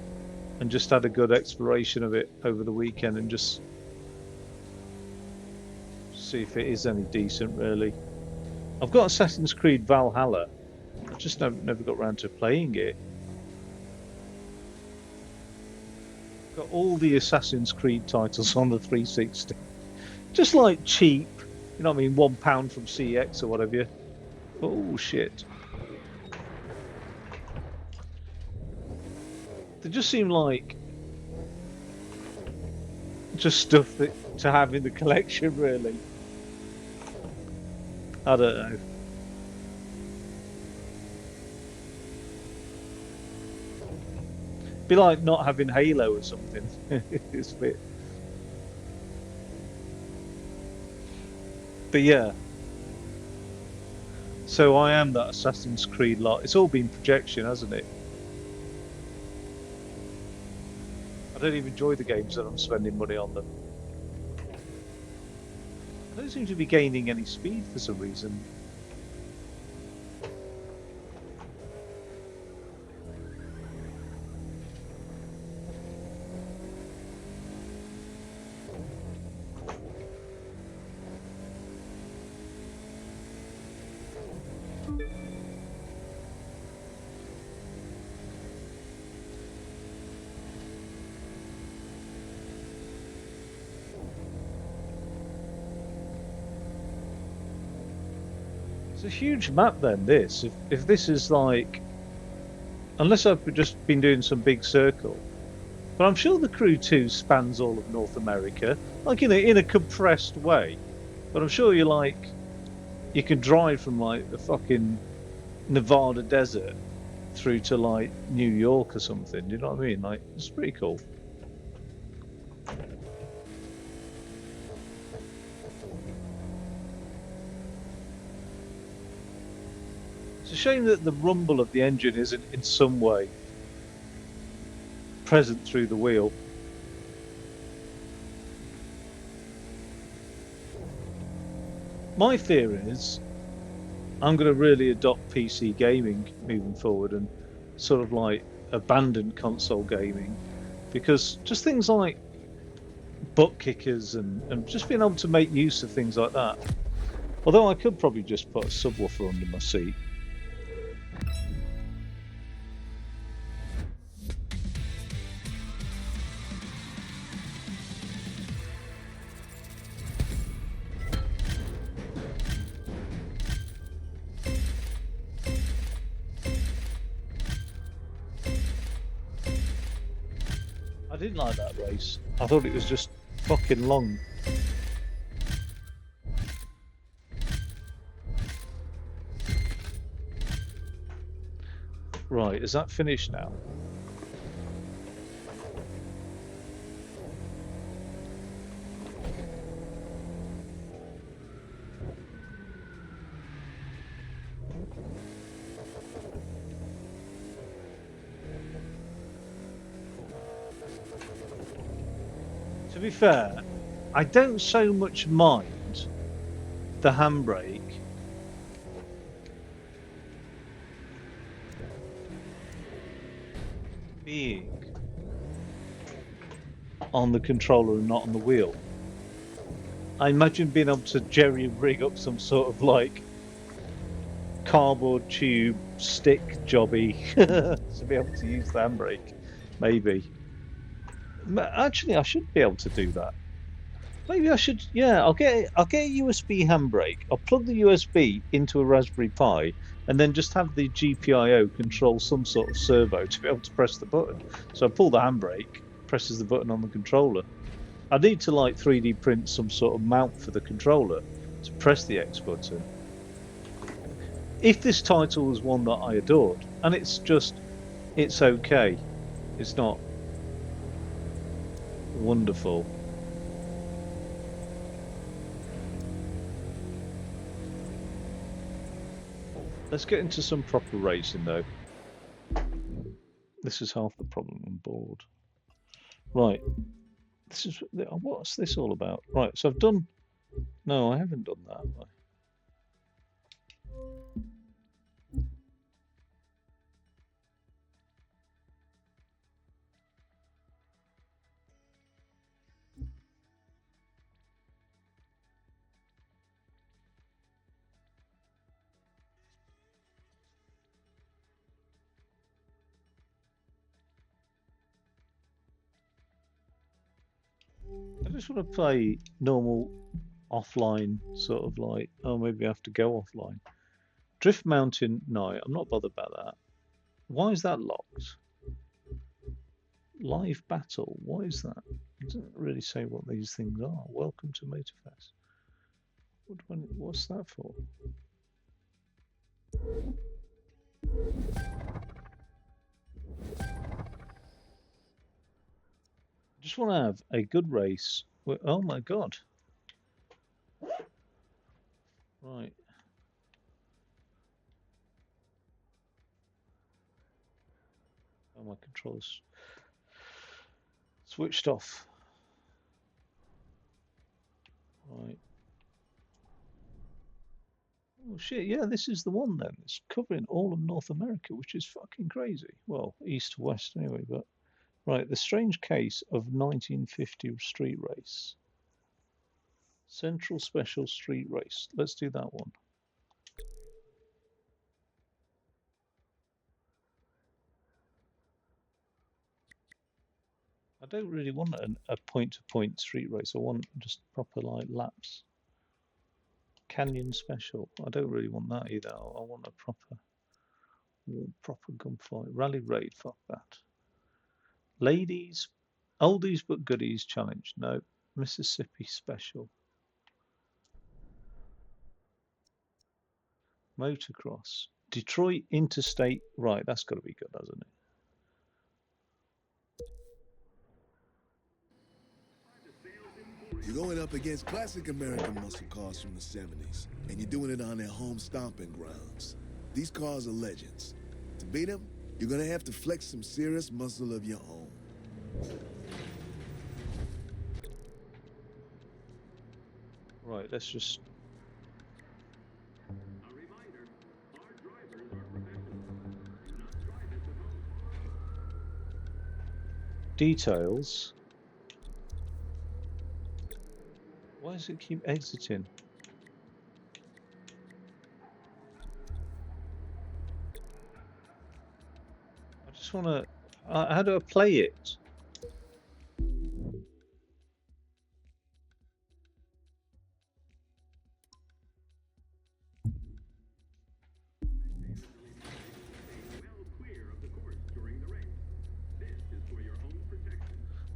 and just had a good exploration of it over the weekend and just see if it is any decent, really. I've got Assassin's Creed Valhalla. I just never got around to playing it. Got all the Assassin's Creed titles on the 360. Just like cheap, you know what I mean, £1 from CX or whatever. Oh shit. They just seem like just stuff that to have in the collection, really. I don't know. Be like not having Halo or something. It's a bit. But yeah. So I am that Assassin's Creed lot. It's all been projection, hasn't it? I don't even enjoy the games that I'm spending money on them. I don't seem to be gaining any speed for some reason. It's a huge map then, this. If this is like... Unless I've just been doing some big circle. But I'm sure the Crew 2 spans all of North America. Like in a compressed way. But I'm sure you're like... You can drive from like the fucking Nevada desert through to like New York or something. Do you know what I mean? Like, it's pretty cool. It's a shame that the rumble of the engine isn't in some way present through the wheel. My fear is I'm going to really adopt PC gaming moving forward and sort of like abandon console gaming, because just things like butt kickers and just being able to make use of things like that. Although I could probably just put a subwoofer under my seat. I didn't like that race. I thought it was just fucking long. Right, is that finished now? be fair, I don't so much mind the handbrake being on the controller and not on the wheel. I imagine being able to jerry rig up some sort of like cardboard tube stick jobby to be able to use the handbrake, maybe. Actually, I should be able to do that. Maybe I should. Yeah, I'll get a USB handbrake. I'll plug the USB into a Raspberry Pi, and then just have the GPIO control some sort of servo to be able to press the button. So I pull the handbrake, presses the button on the controller. I need to like 3D print some sort of mount for the controller to press the X button. If this title was one that I adored, and it's okay. It's not wonderful. Let's get into some proper racing though. This is half the problem. I'm bored. Right. What's this all about? Right, so I've done. No, I haven't done that. I just want to play normal offline, sort of like. Oh, maybe I have to go offline. Drift Mountain. No, I'm not bothered about that. Why is that locked? Live battle. What is that? It doesn't really say what these things are. Welcome to Motorfest. What's that for? I just want to have a good race. Oh my god. Right. Oh, my controls switched off. Right. Oh shit, yeah, this is the one then. It's covering all of North America, which is fucking crazy. Well, east to west anyway, but right, the strange case of 1950 street race. Central Special Street Race. Let's do that one. I don't really want a point-to-point street race. I want just proper like laps. Canyon Special. I don't really want that either. I want a proper gunfight. Rally Raid. Fuck that. Ladies, oldies but goodies challenge. No. Mississippi Special. Motocross. Detroit Interstate. Right, that's got to be good, hasn't it? You're going up against classic American muscle cars from the 70s, and you're doing it on their home stomping grounds. These cars are legends. To beat them, you're gonna have to flex some serious muscle of your own. Right, let's just... Details. Why does it keep exiting? I just want to... how do I play it?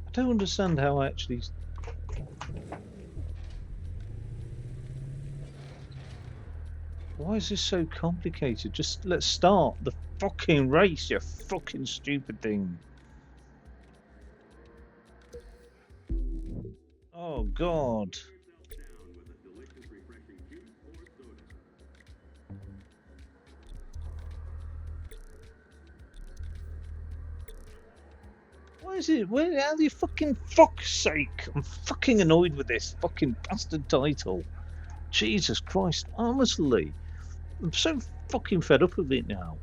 I don't understand how I actually... Why is this so complicated? Just let's start the fucking race, you fucking stupid thing. Oh god. Why is it? Where? How the fucking fuck's sake? I'm fucking annoyed with this fucking bastard title. Jesus Christ! Honestly, I'm so fucking fed up with it now.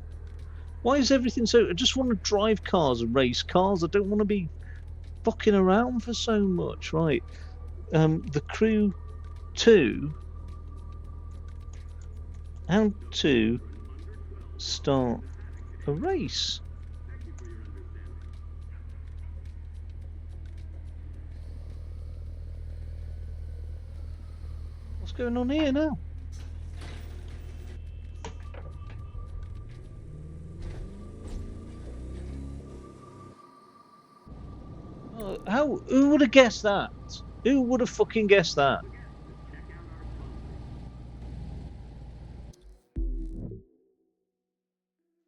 Why is everything so? I just want to drive cars and race cars. I don't want to be fucking around for so much. Right. The Crew 2. How to start a race? What's going on here now? How? Who would have guessed that? Who would have fucking guessed that?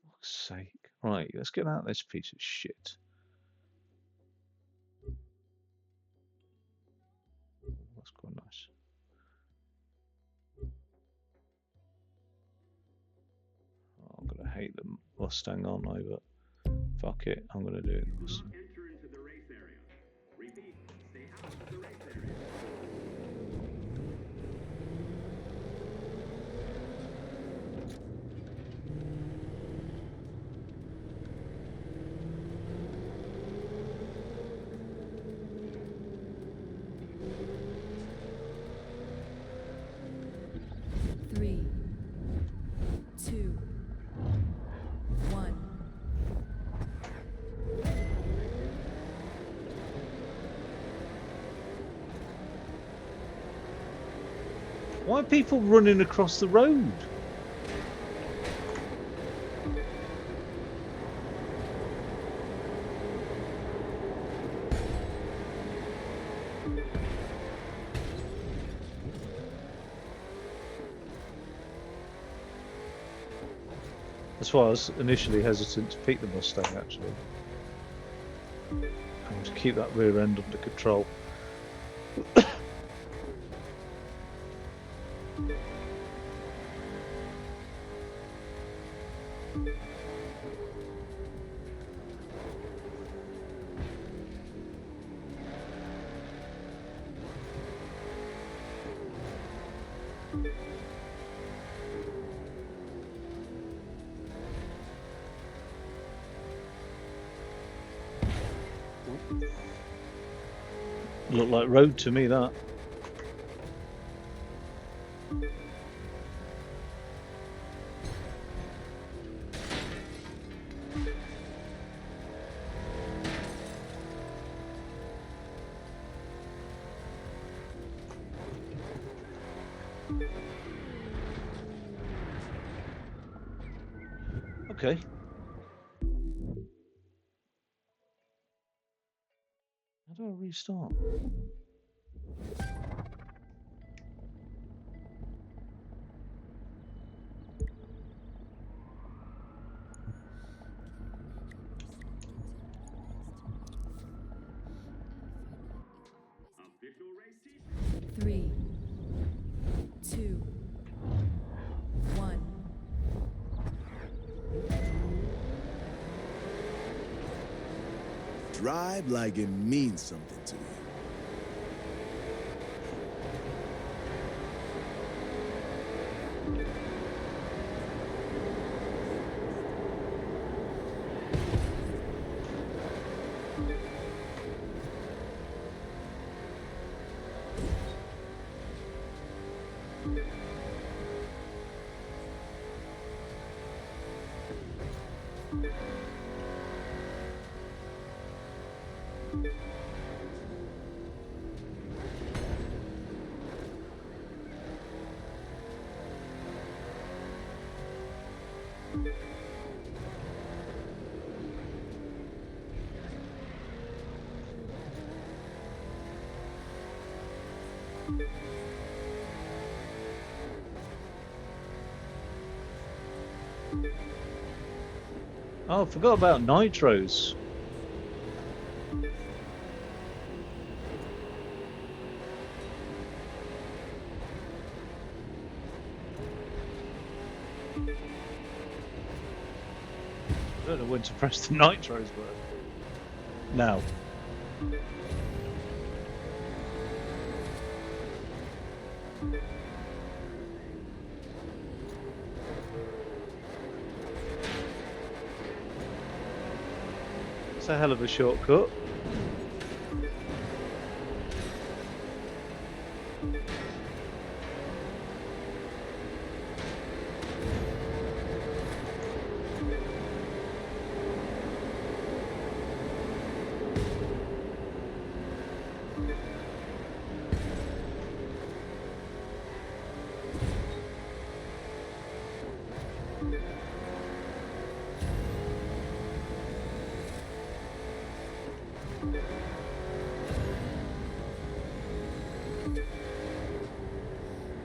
Fuck's sake! Right, let's get out of this piece of shit. That's quite nice. Oh, I'm gonna hate the Mustang, aren't I? But fuck it, I'm gonna do it in the Mustang. Three, two, one. Why are people running across the road? That's why I was initially hesitant to pick the Mustang, actually. And to keep that rear end under control. Looked like road to me, that. Okay. How do I restart? Three, two, one. Drive like it means something to you. Oh, I forgot about nitros. I don't know when to press the nitros button. Now. It's a hell of a shortcut.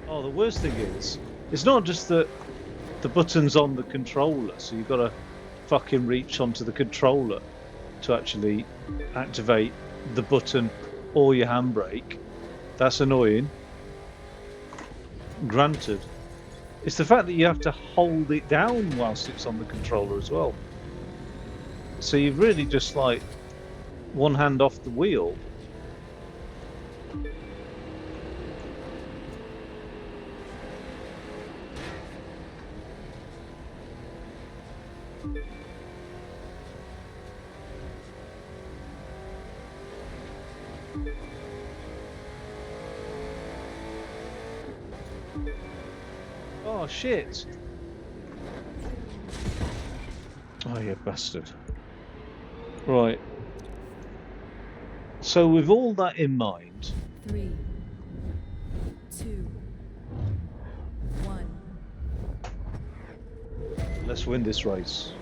Oh, the worst thing is, it's not just that the button's on the controller, so you've got to fucking reach onto the controller to actually activate the button or your handbrake. That's annoying. Granted. It's the fact that you have to hold it down whilst it's on the controller as well. So you've really just like one hand off the wheel. Oh shit! Oh, you bastard. Right. So with all that in mind... 3, 2, 1. Let's win this race.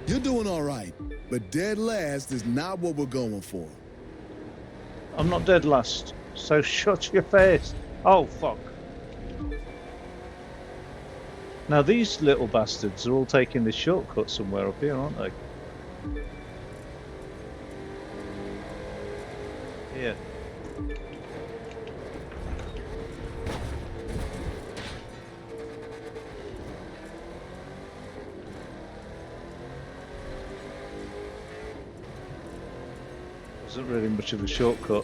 You're doing all right, but dead last is not what we're going for. I'm not dead last, so shut your face. Oh, fuck. Now these little bastards are all taking this shortcut somewhere up here, aren't they? Here. Wasn't really much of a shortcut.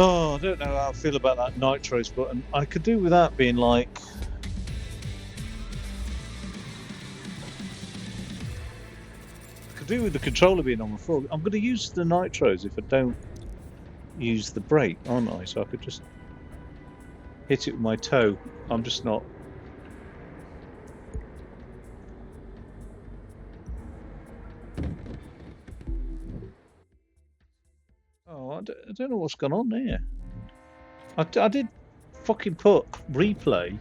Oh, I don't know how I feel about that nitros button. I could do with that being like... I could do with the controller being on the floor. I'm going to use the nitros if I don't use the brake, aren't I? So I could just hit it with my toe. I'm just not... Oh, I don't know what's gone on there. I did fucking put replay.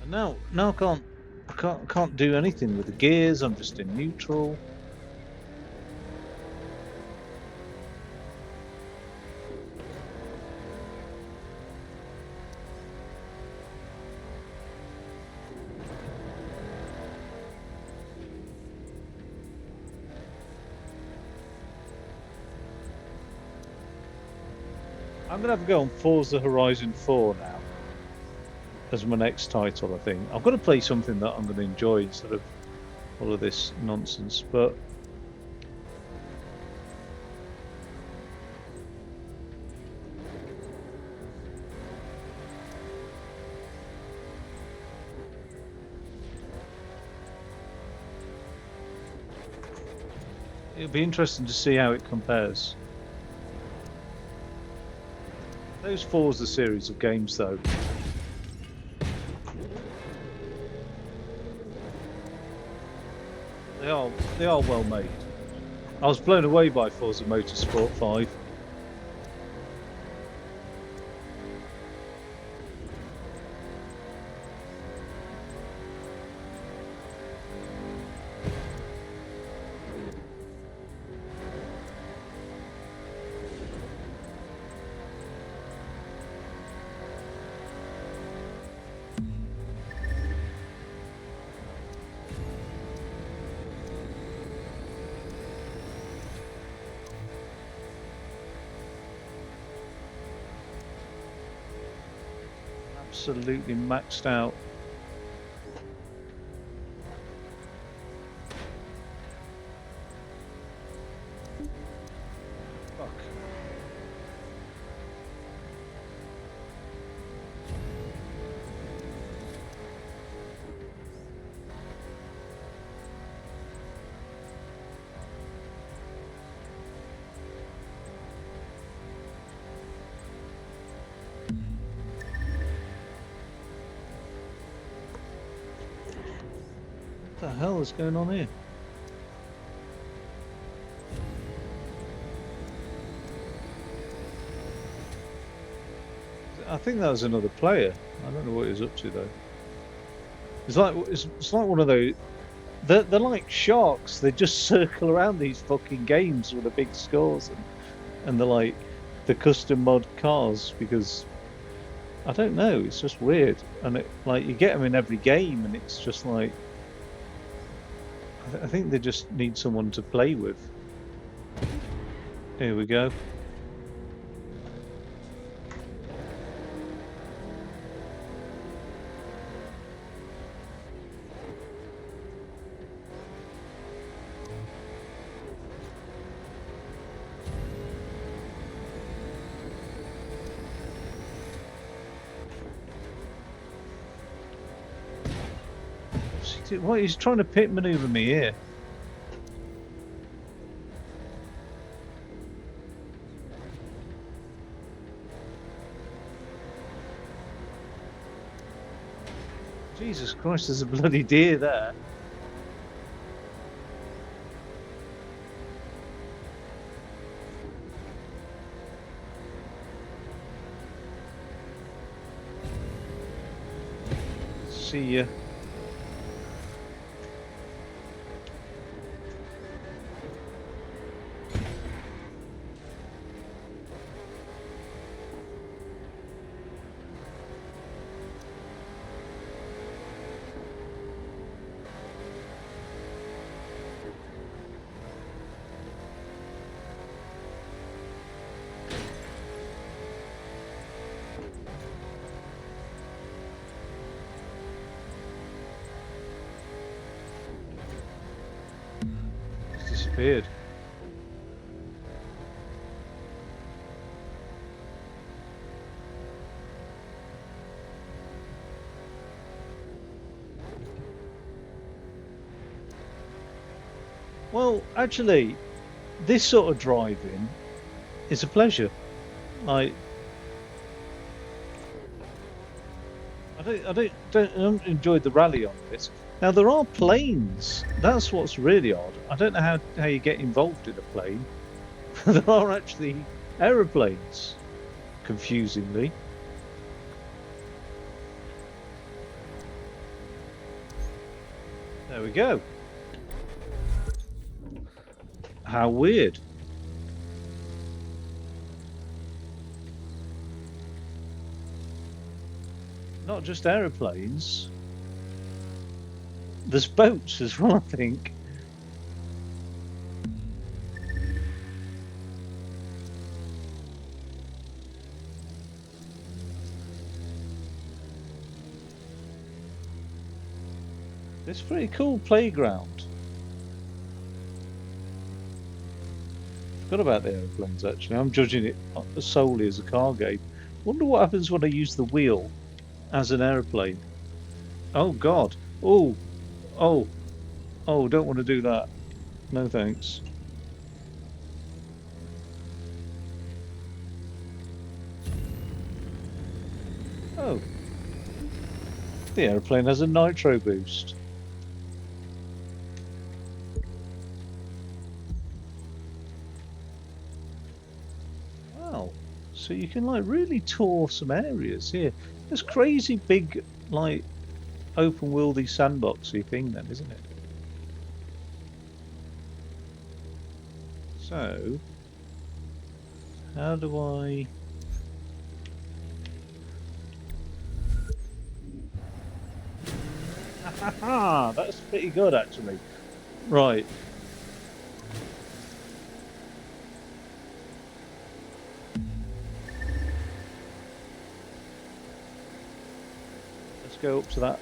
And now I can't do anything with the gears. I'm just in neutral. I'm gonna have a go on Forza Horizon 4 now as my next title. I think I've got to play something that I'm going to enjoy instead of all of this nonsense. But it'll be interesting to see how it compares. Those Forza series of games, though, they are well made. I was blown away by Forza Motorsport 5. Absolutely maxed out. Fuck. What the hell is going on here? I think that was another player. I don't know what he was up to though. It's like one of those. They're like sharks. They just circle around these fucking games with the big scores, and they're like the custom mod cars because I don't know. It's just weird, and it like you get them in every game, and it's just like. I think they just need someone to play with. Here we go. What, he's trying to pit maneuver me here. Jesus Christ, there's a bloody deer there. See ya. disappeared. Well, actually, this sort of driving is a pleasure. Like, I don't enjoy the rally on this. Now there are planes. That's what's really odd. I don't know how you get involved in a plane. There are actually aeroplanes, confusingly. There we go. How weird. Not just aeroplanes. There's boats as well, I think. It's a pretty cool playground. Forgot about the aeroplanes actually. I'm judging it solely as a car game. Wonder what happens when I use the wheel as an aeroplane. Oh God. Oh, oh, oh, don't want to do that. No thanks. Oh. The aeroplane has a nitro boost. Wow. So you can like really tour some areas here. This crazy big like open worldy sandboxy thing then, isn't it? So how do I that's pretty good actually. Right. Let's go up to that.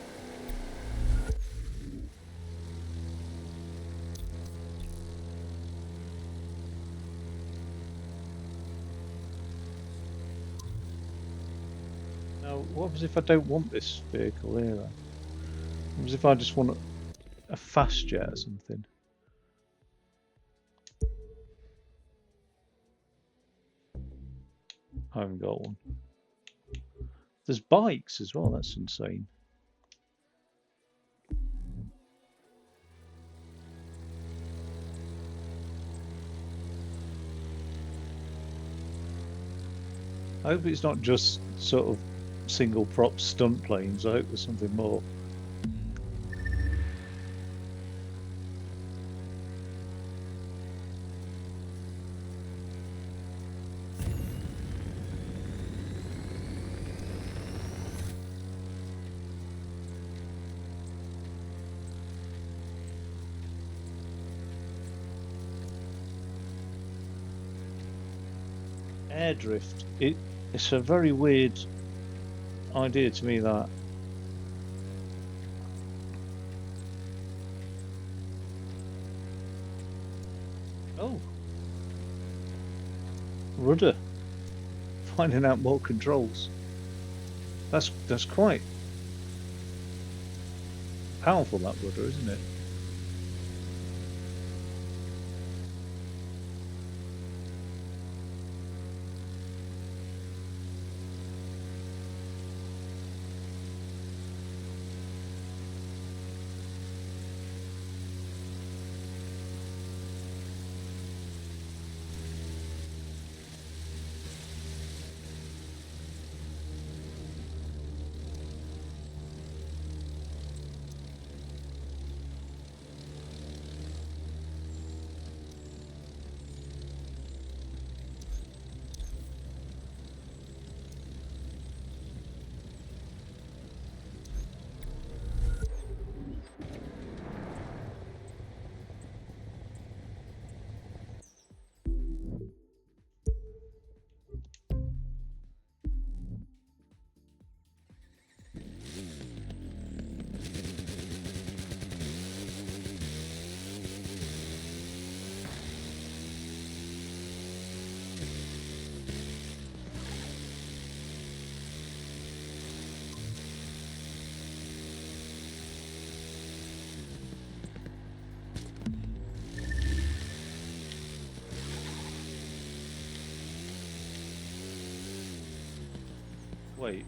Now, what happens if I don't want this vehicle here then? What happens if I just want a fast jet or something? I haven't got one. There's bikes as well, that's insane. I hope it's not just sort of single prop stunt planes. I hope there's something more. Air drift. It's a very weird idea to me that. Oh. Rudder. Finding out more controls. That's quite powerful, that rudder, isn't it? Wait.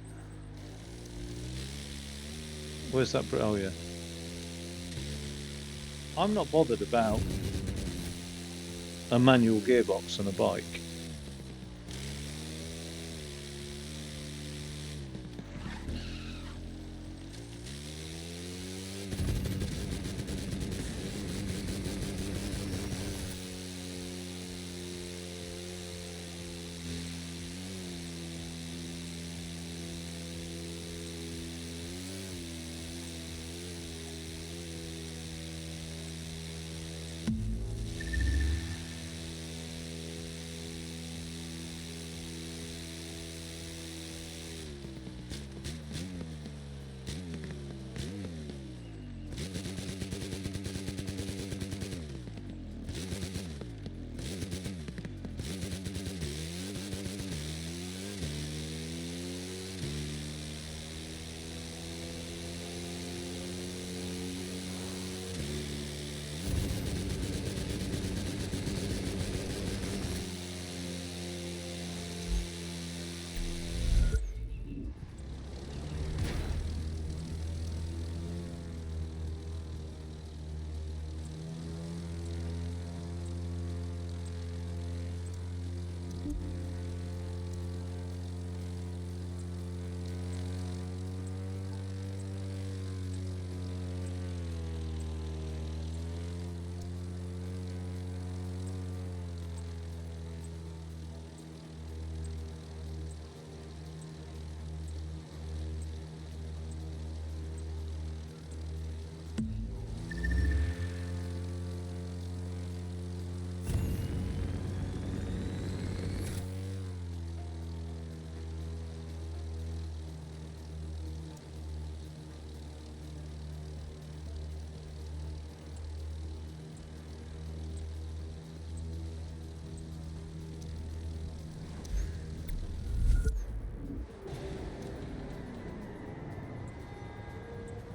Where's that? Oh, yeah. I'm not bothered about a manual gearbox on a bike.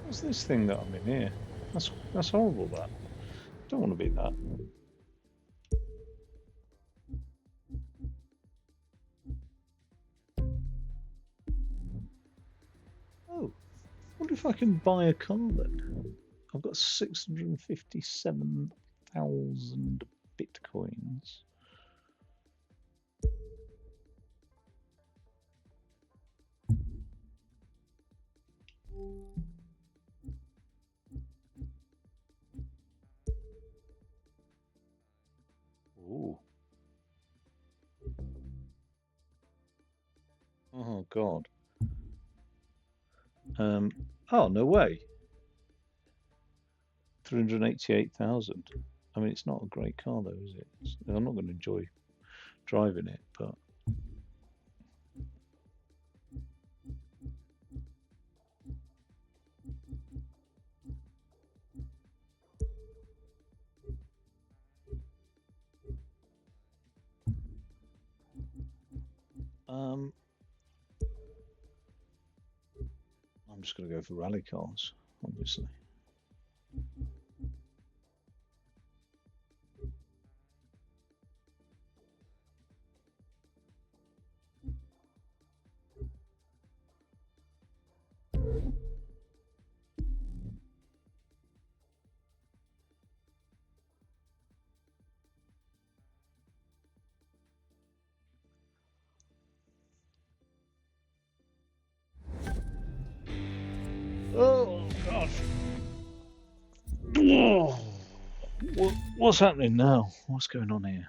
What's this thing that I'm in here? That's horrible, that. Don't want to be that. Oh, wonder if I can buy a car then. I've got 657,000 bitcoins. Ooh. Oh God. Oh, no way. 388,000. I mean, it's not a great car though, is it? I'm not going to enjoy driving it, but I'm just going to go for rally cars, obviously. Oh God! Oh, what's happening now? What's going on here?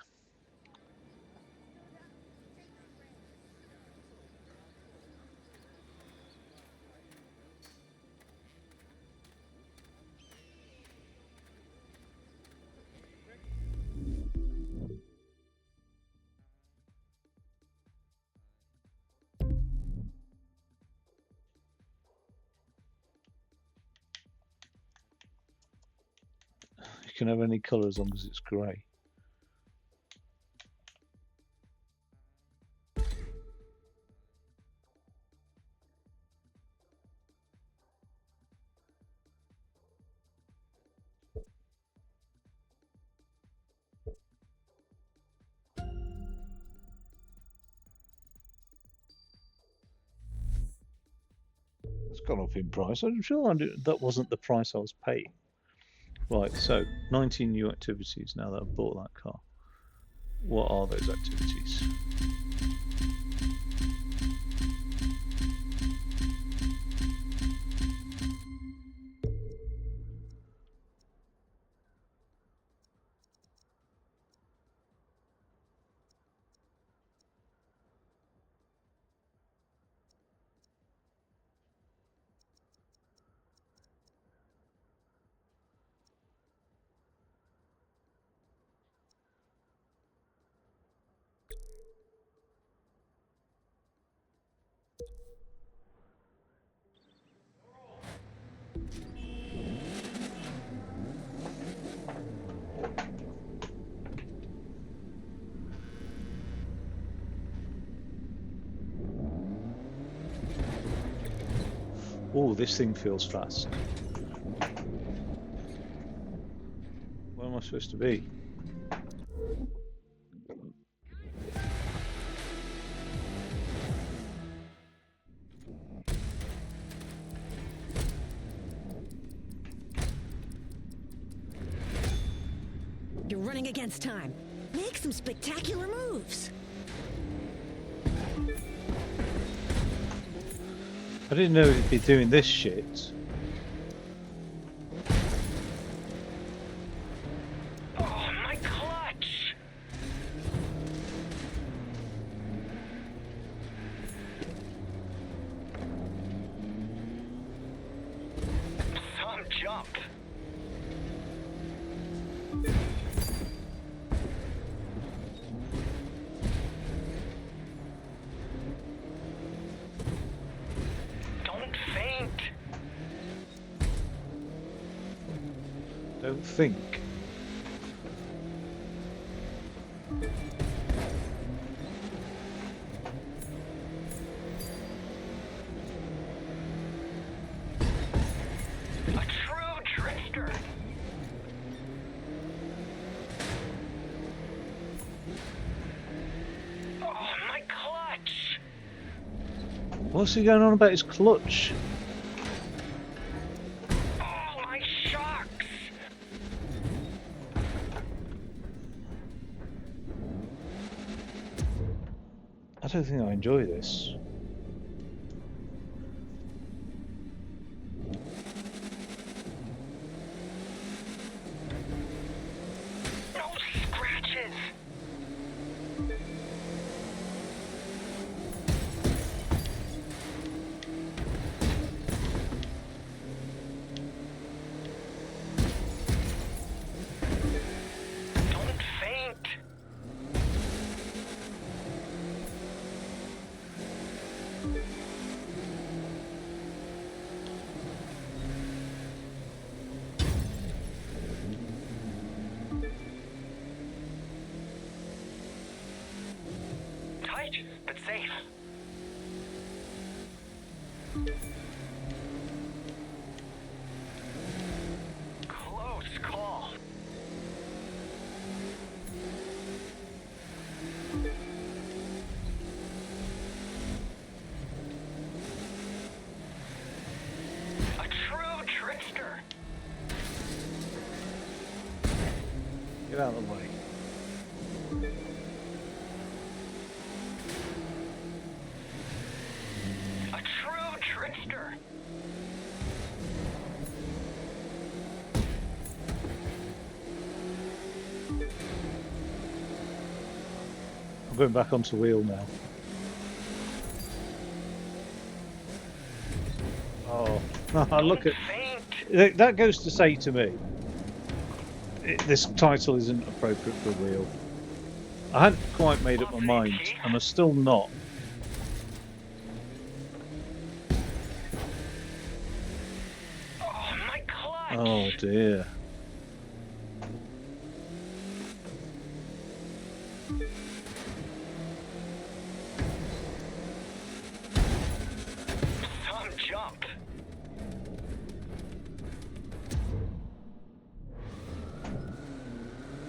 You can have any colour as long as it's grey. It's gone up in price. I'm sure that wasn't the price I was paying. Right, so 19 new activities now that I've bought that car. What are those activities? Oh, this thing feels fast. Where am I supposed to be? You're running against time. Make some spectacular moves. I didn't know it'd be doing this shit. Oh, my clutch! Some jump. Don't faint. Don't think. A true trickster. Oh, my clutch! What's he going on about his clutch? Oh, my shocks! I don't think I enjoy this. No scratches! Don't faint! Tight, but safe. Close call. A true trickster. Get out of the way. A true trickster. I'm going back onto wheel now. Oh, look at Faint. that. Goes to say to me, this title isn't appropriate for wheel. I hadn't quite made up my mind, and I'm still not. Oh, my clutch. Oh dear. Some jump.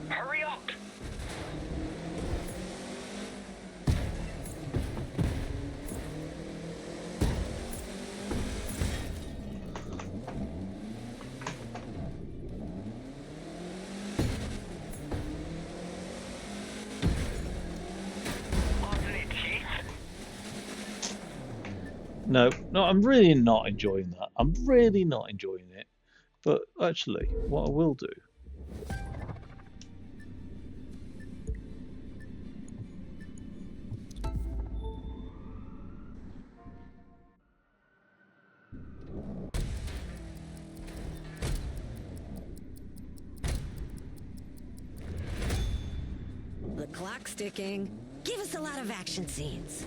Hurry up. No, no, I'm really not enjoying that. I'm really not enjoying it. But actually, what I will do. The clock's ticking. Give us a lot of action scenes.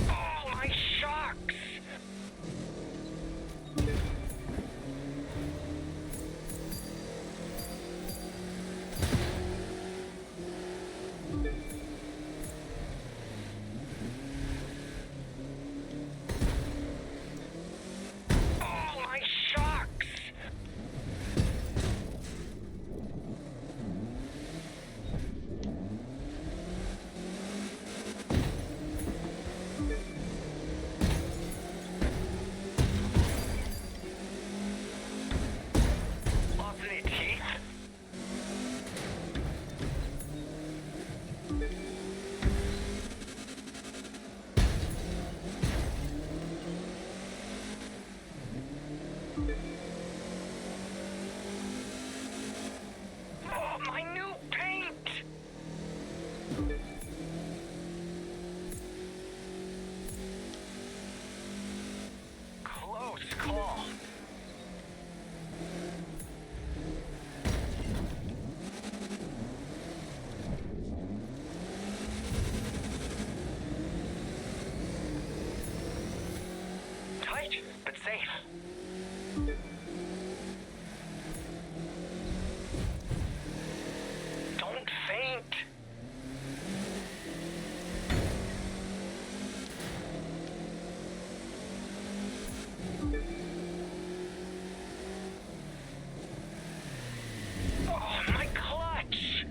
Oh, my shocks! Oh, my shocks! Lost any teeth? Oh, my new paint! Close call. Tight, but safe. Don't faint. Oh, my clutch!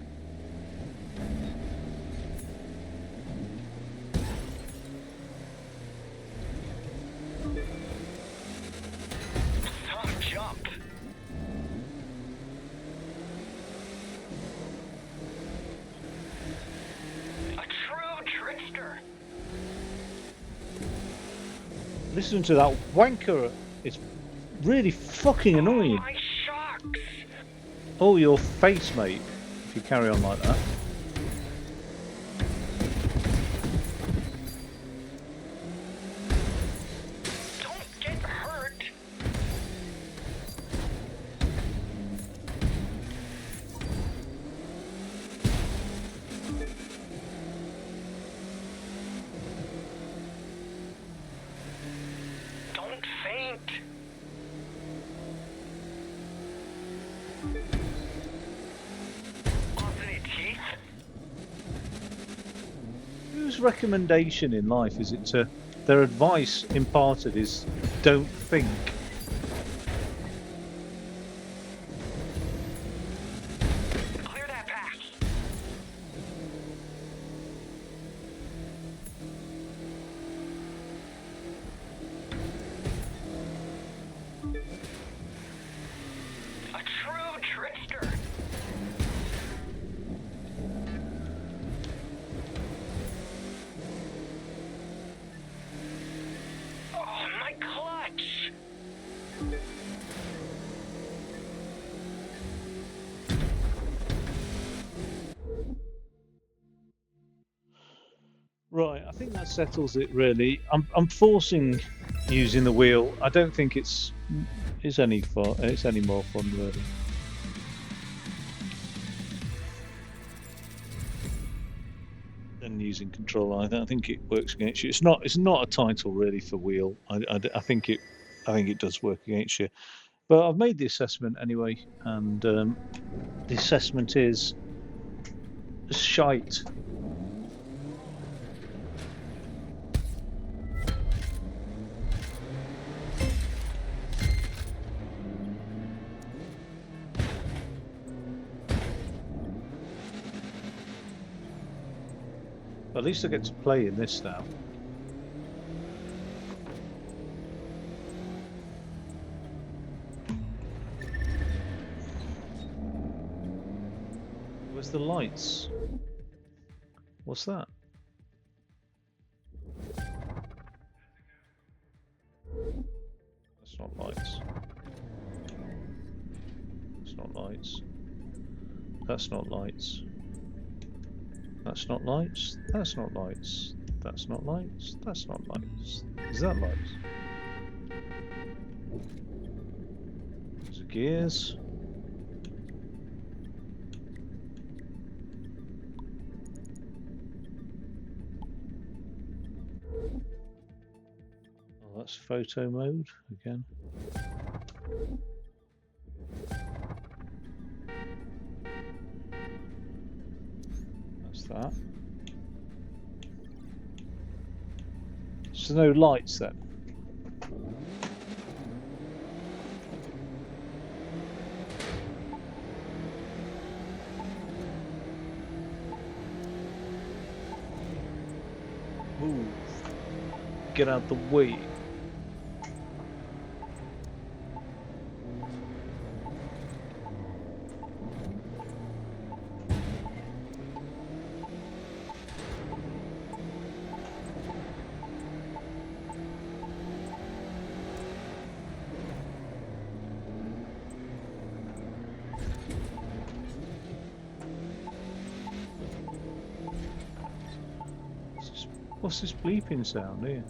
Some jump. A true trickster. Listen to that wanker. It's really fucking annoying. My shocks. Oh, your face, mate. If you carry on like that. Don't get hurt. Don't faint. Lost any teeth? Whose recommendation in life is it to? Their advice imparted is don't think. Clear that path. A true trickster. Oh, my clutch. Right, I think that settles it really. I'm forcing using the wheel. I don't think it's any fun. It's any more fun really. Than using control. I think it works against you. It's not a title really for wheel. I think it does work against you. But I've made the assessment anyway, and the assessment is shite. But at least I get to play in this now. Where's the lights? What's that? That's not lights. That's not lights. That's not lights. That's not lights. That's not lights. That's not lights. That's not lights. Is that lights? Those are gears. Oh, that's photo mode again. That. So no lights then. Move. Get out the way. What's this bleeping sound here?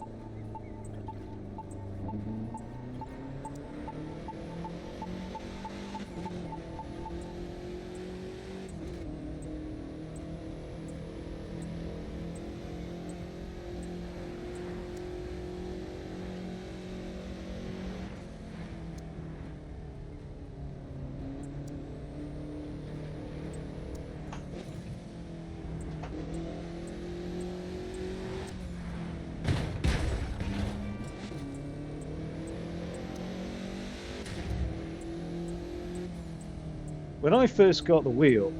When I first got the wheel,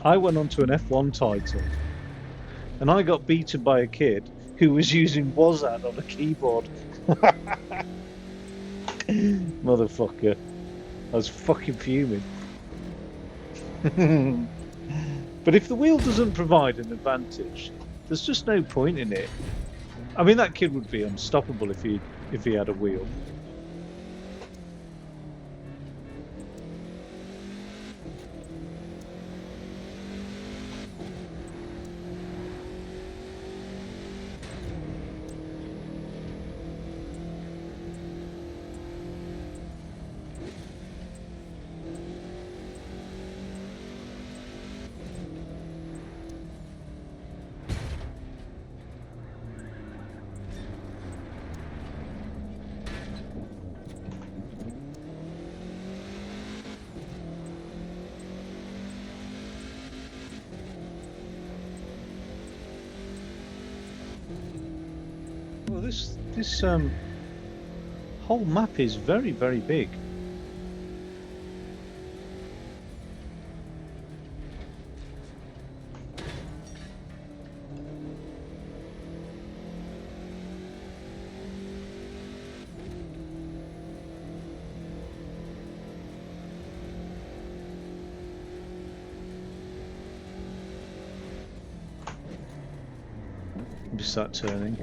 I went onto an F1 title and I got beaten by a kid who was using WASD on a keyboard. Motherfucker. I was fucking fuming. But if the wheel doesn't provide an advantage, there's just no point in it. I mean, that kid would be unstoppable if he had a wheel. Well, this whole map is very, very big. Just start turning.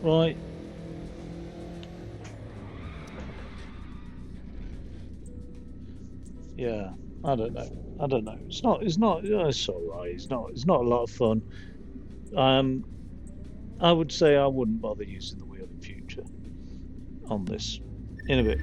Right. Yeah. I don't know. I don't know. It's not. It's not. It's all right. It's not. It's not a lot of fun. I would say I wouldn't bother using the wheel in future on this. In a bit.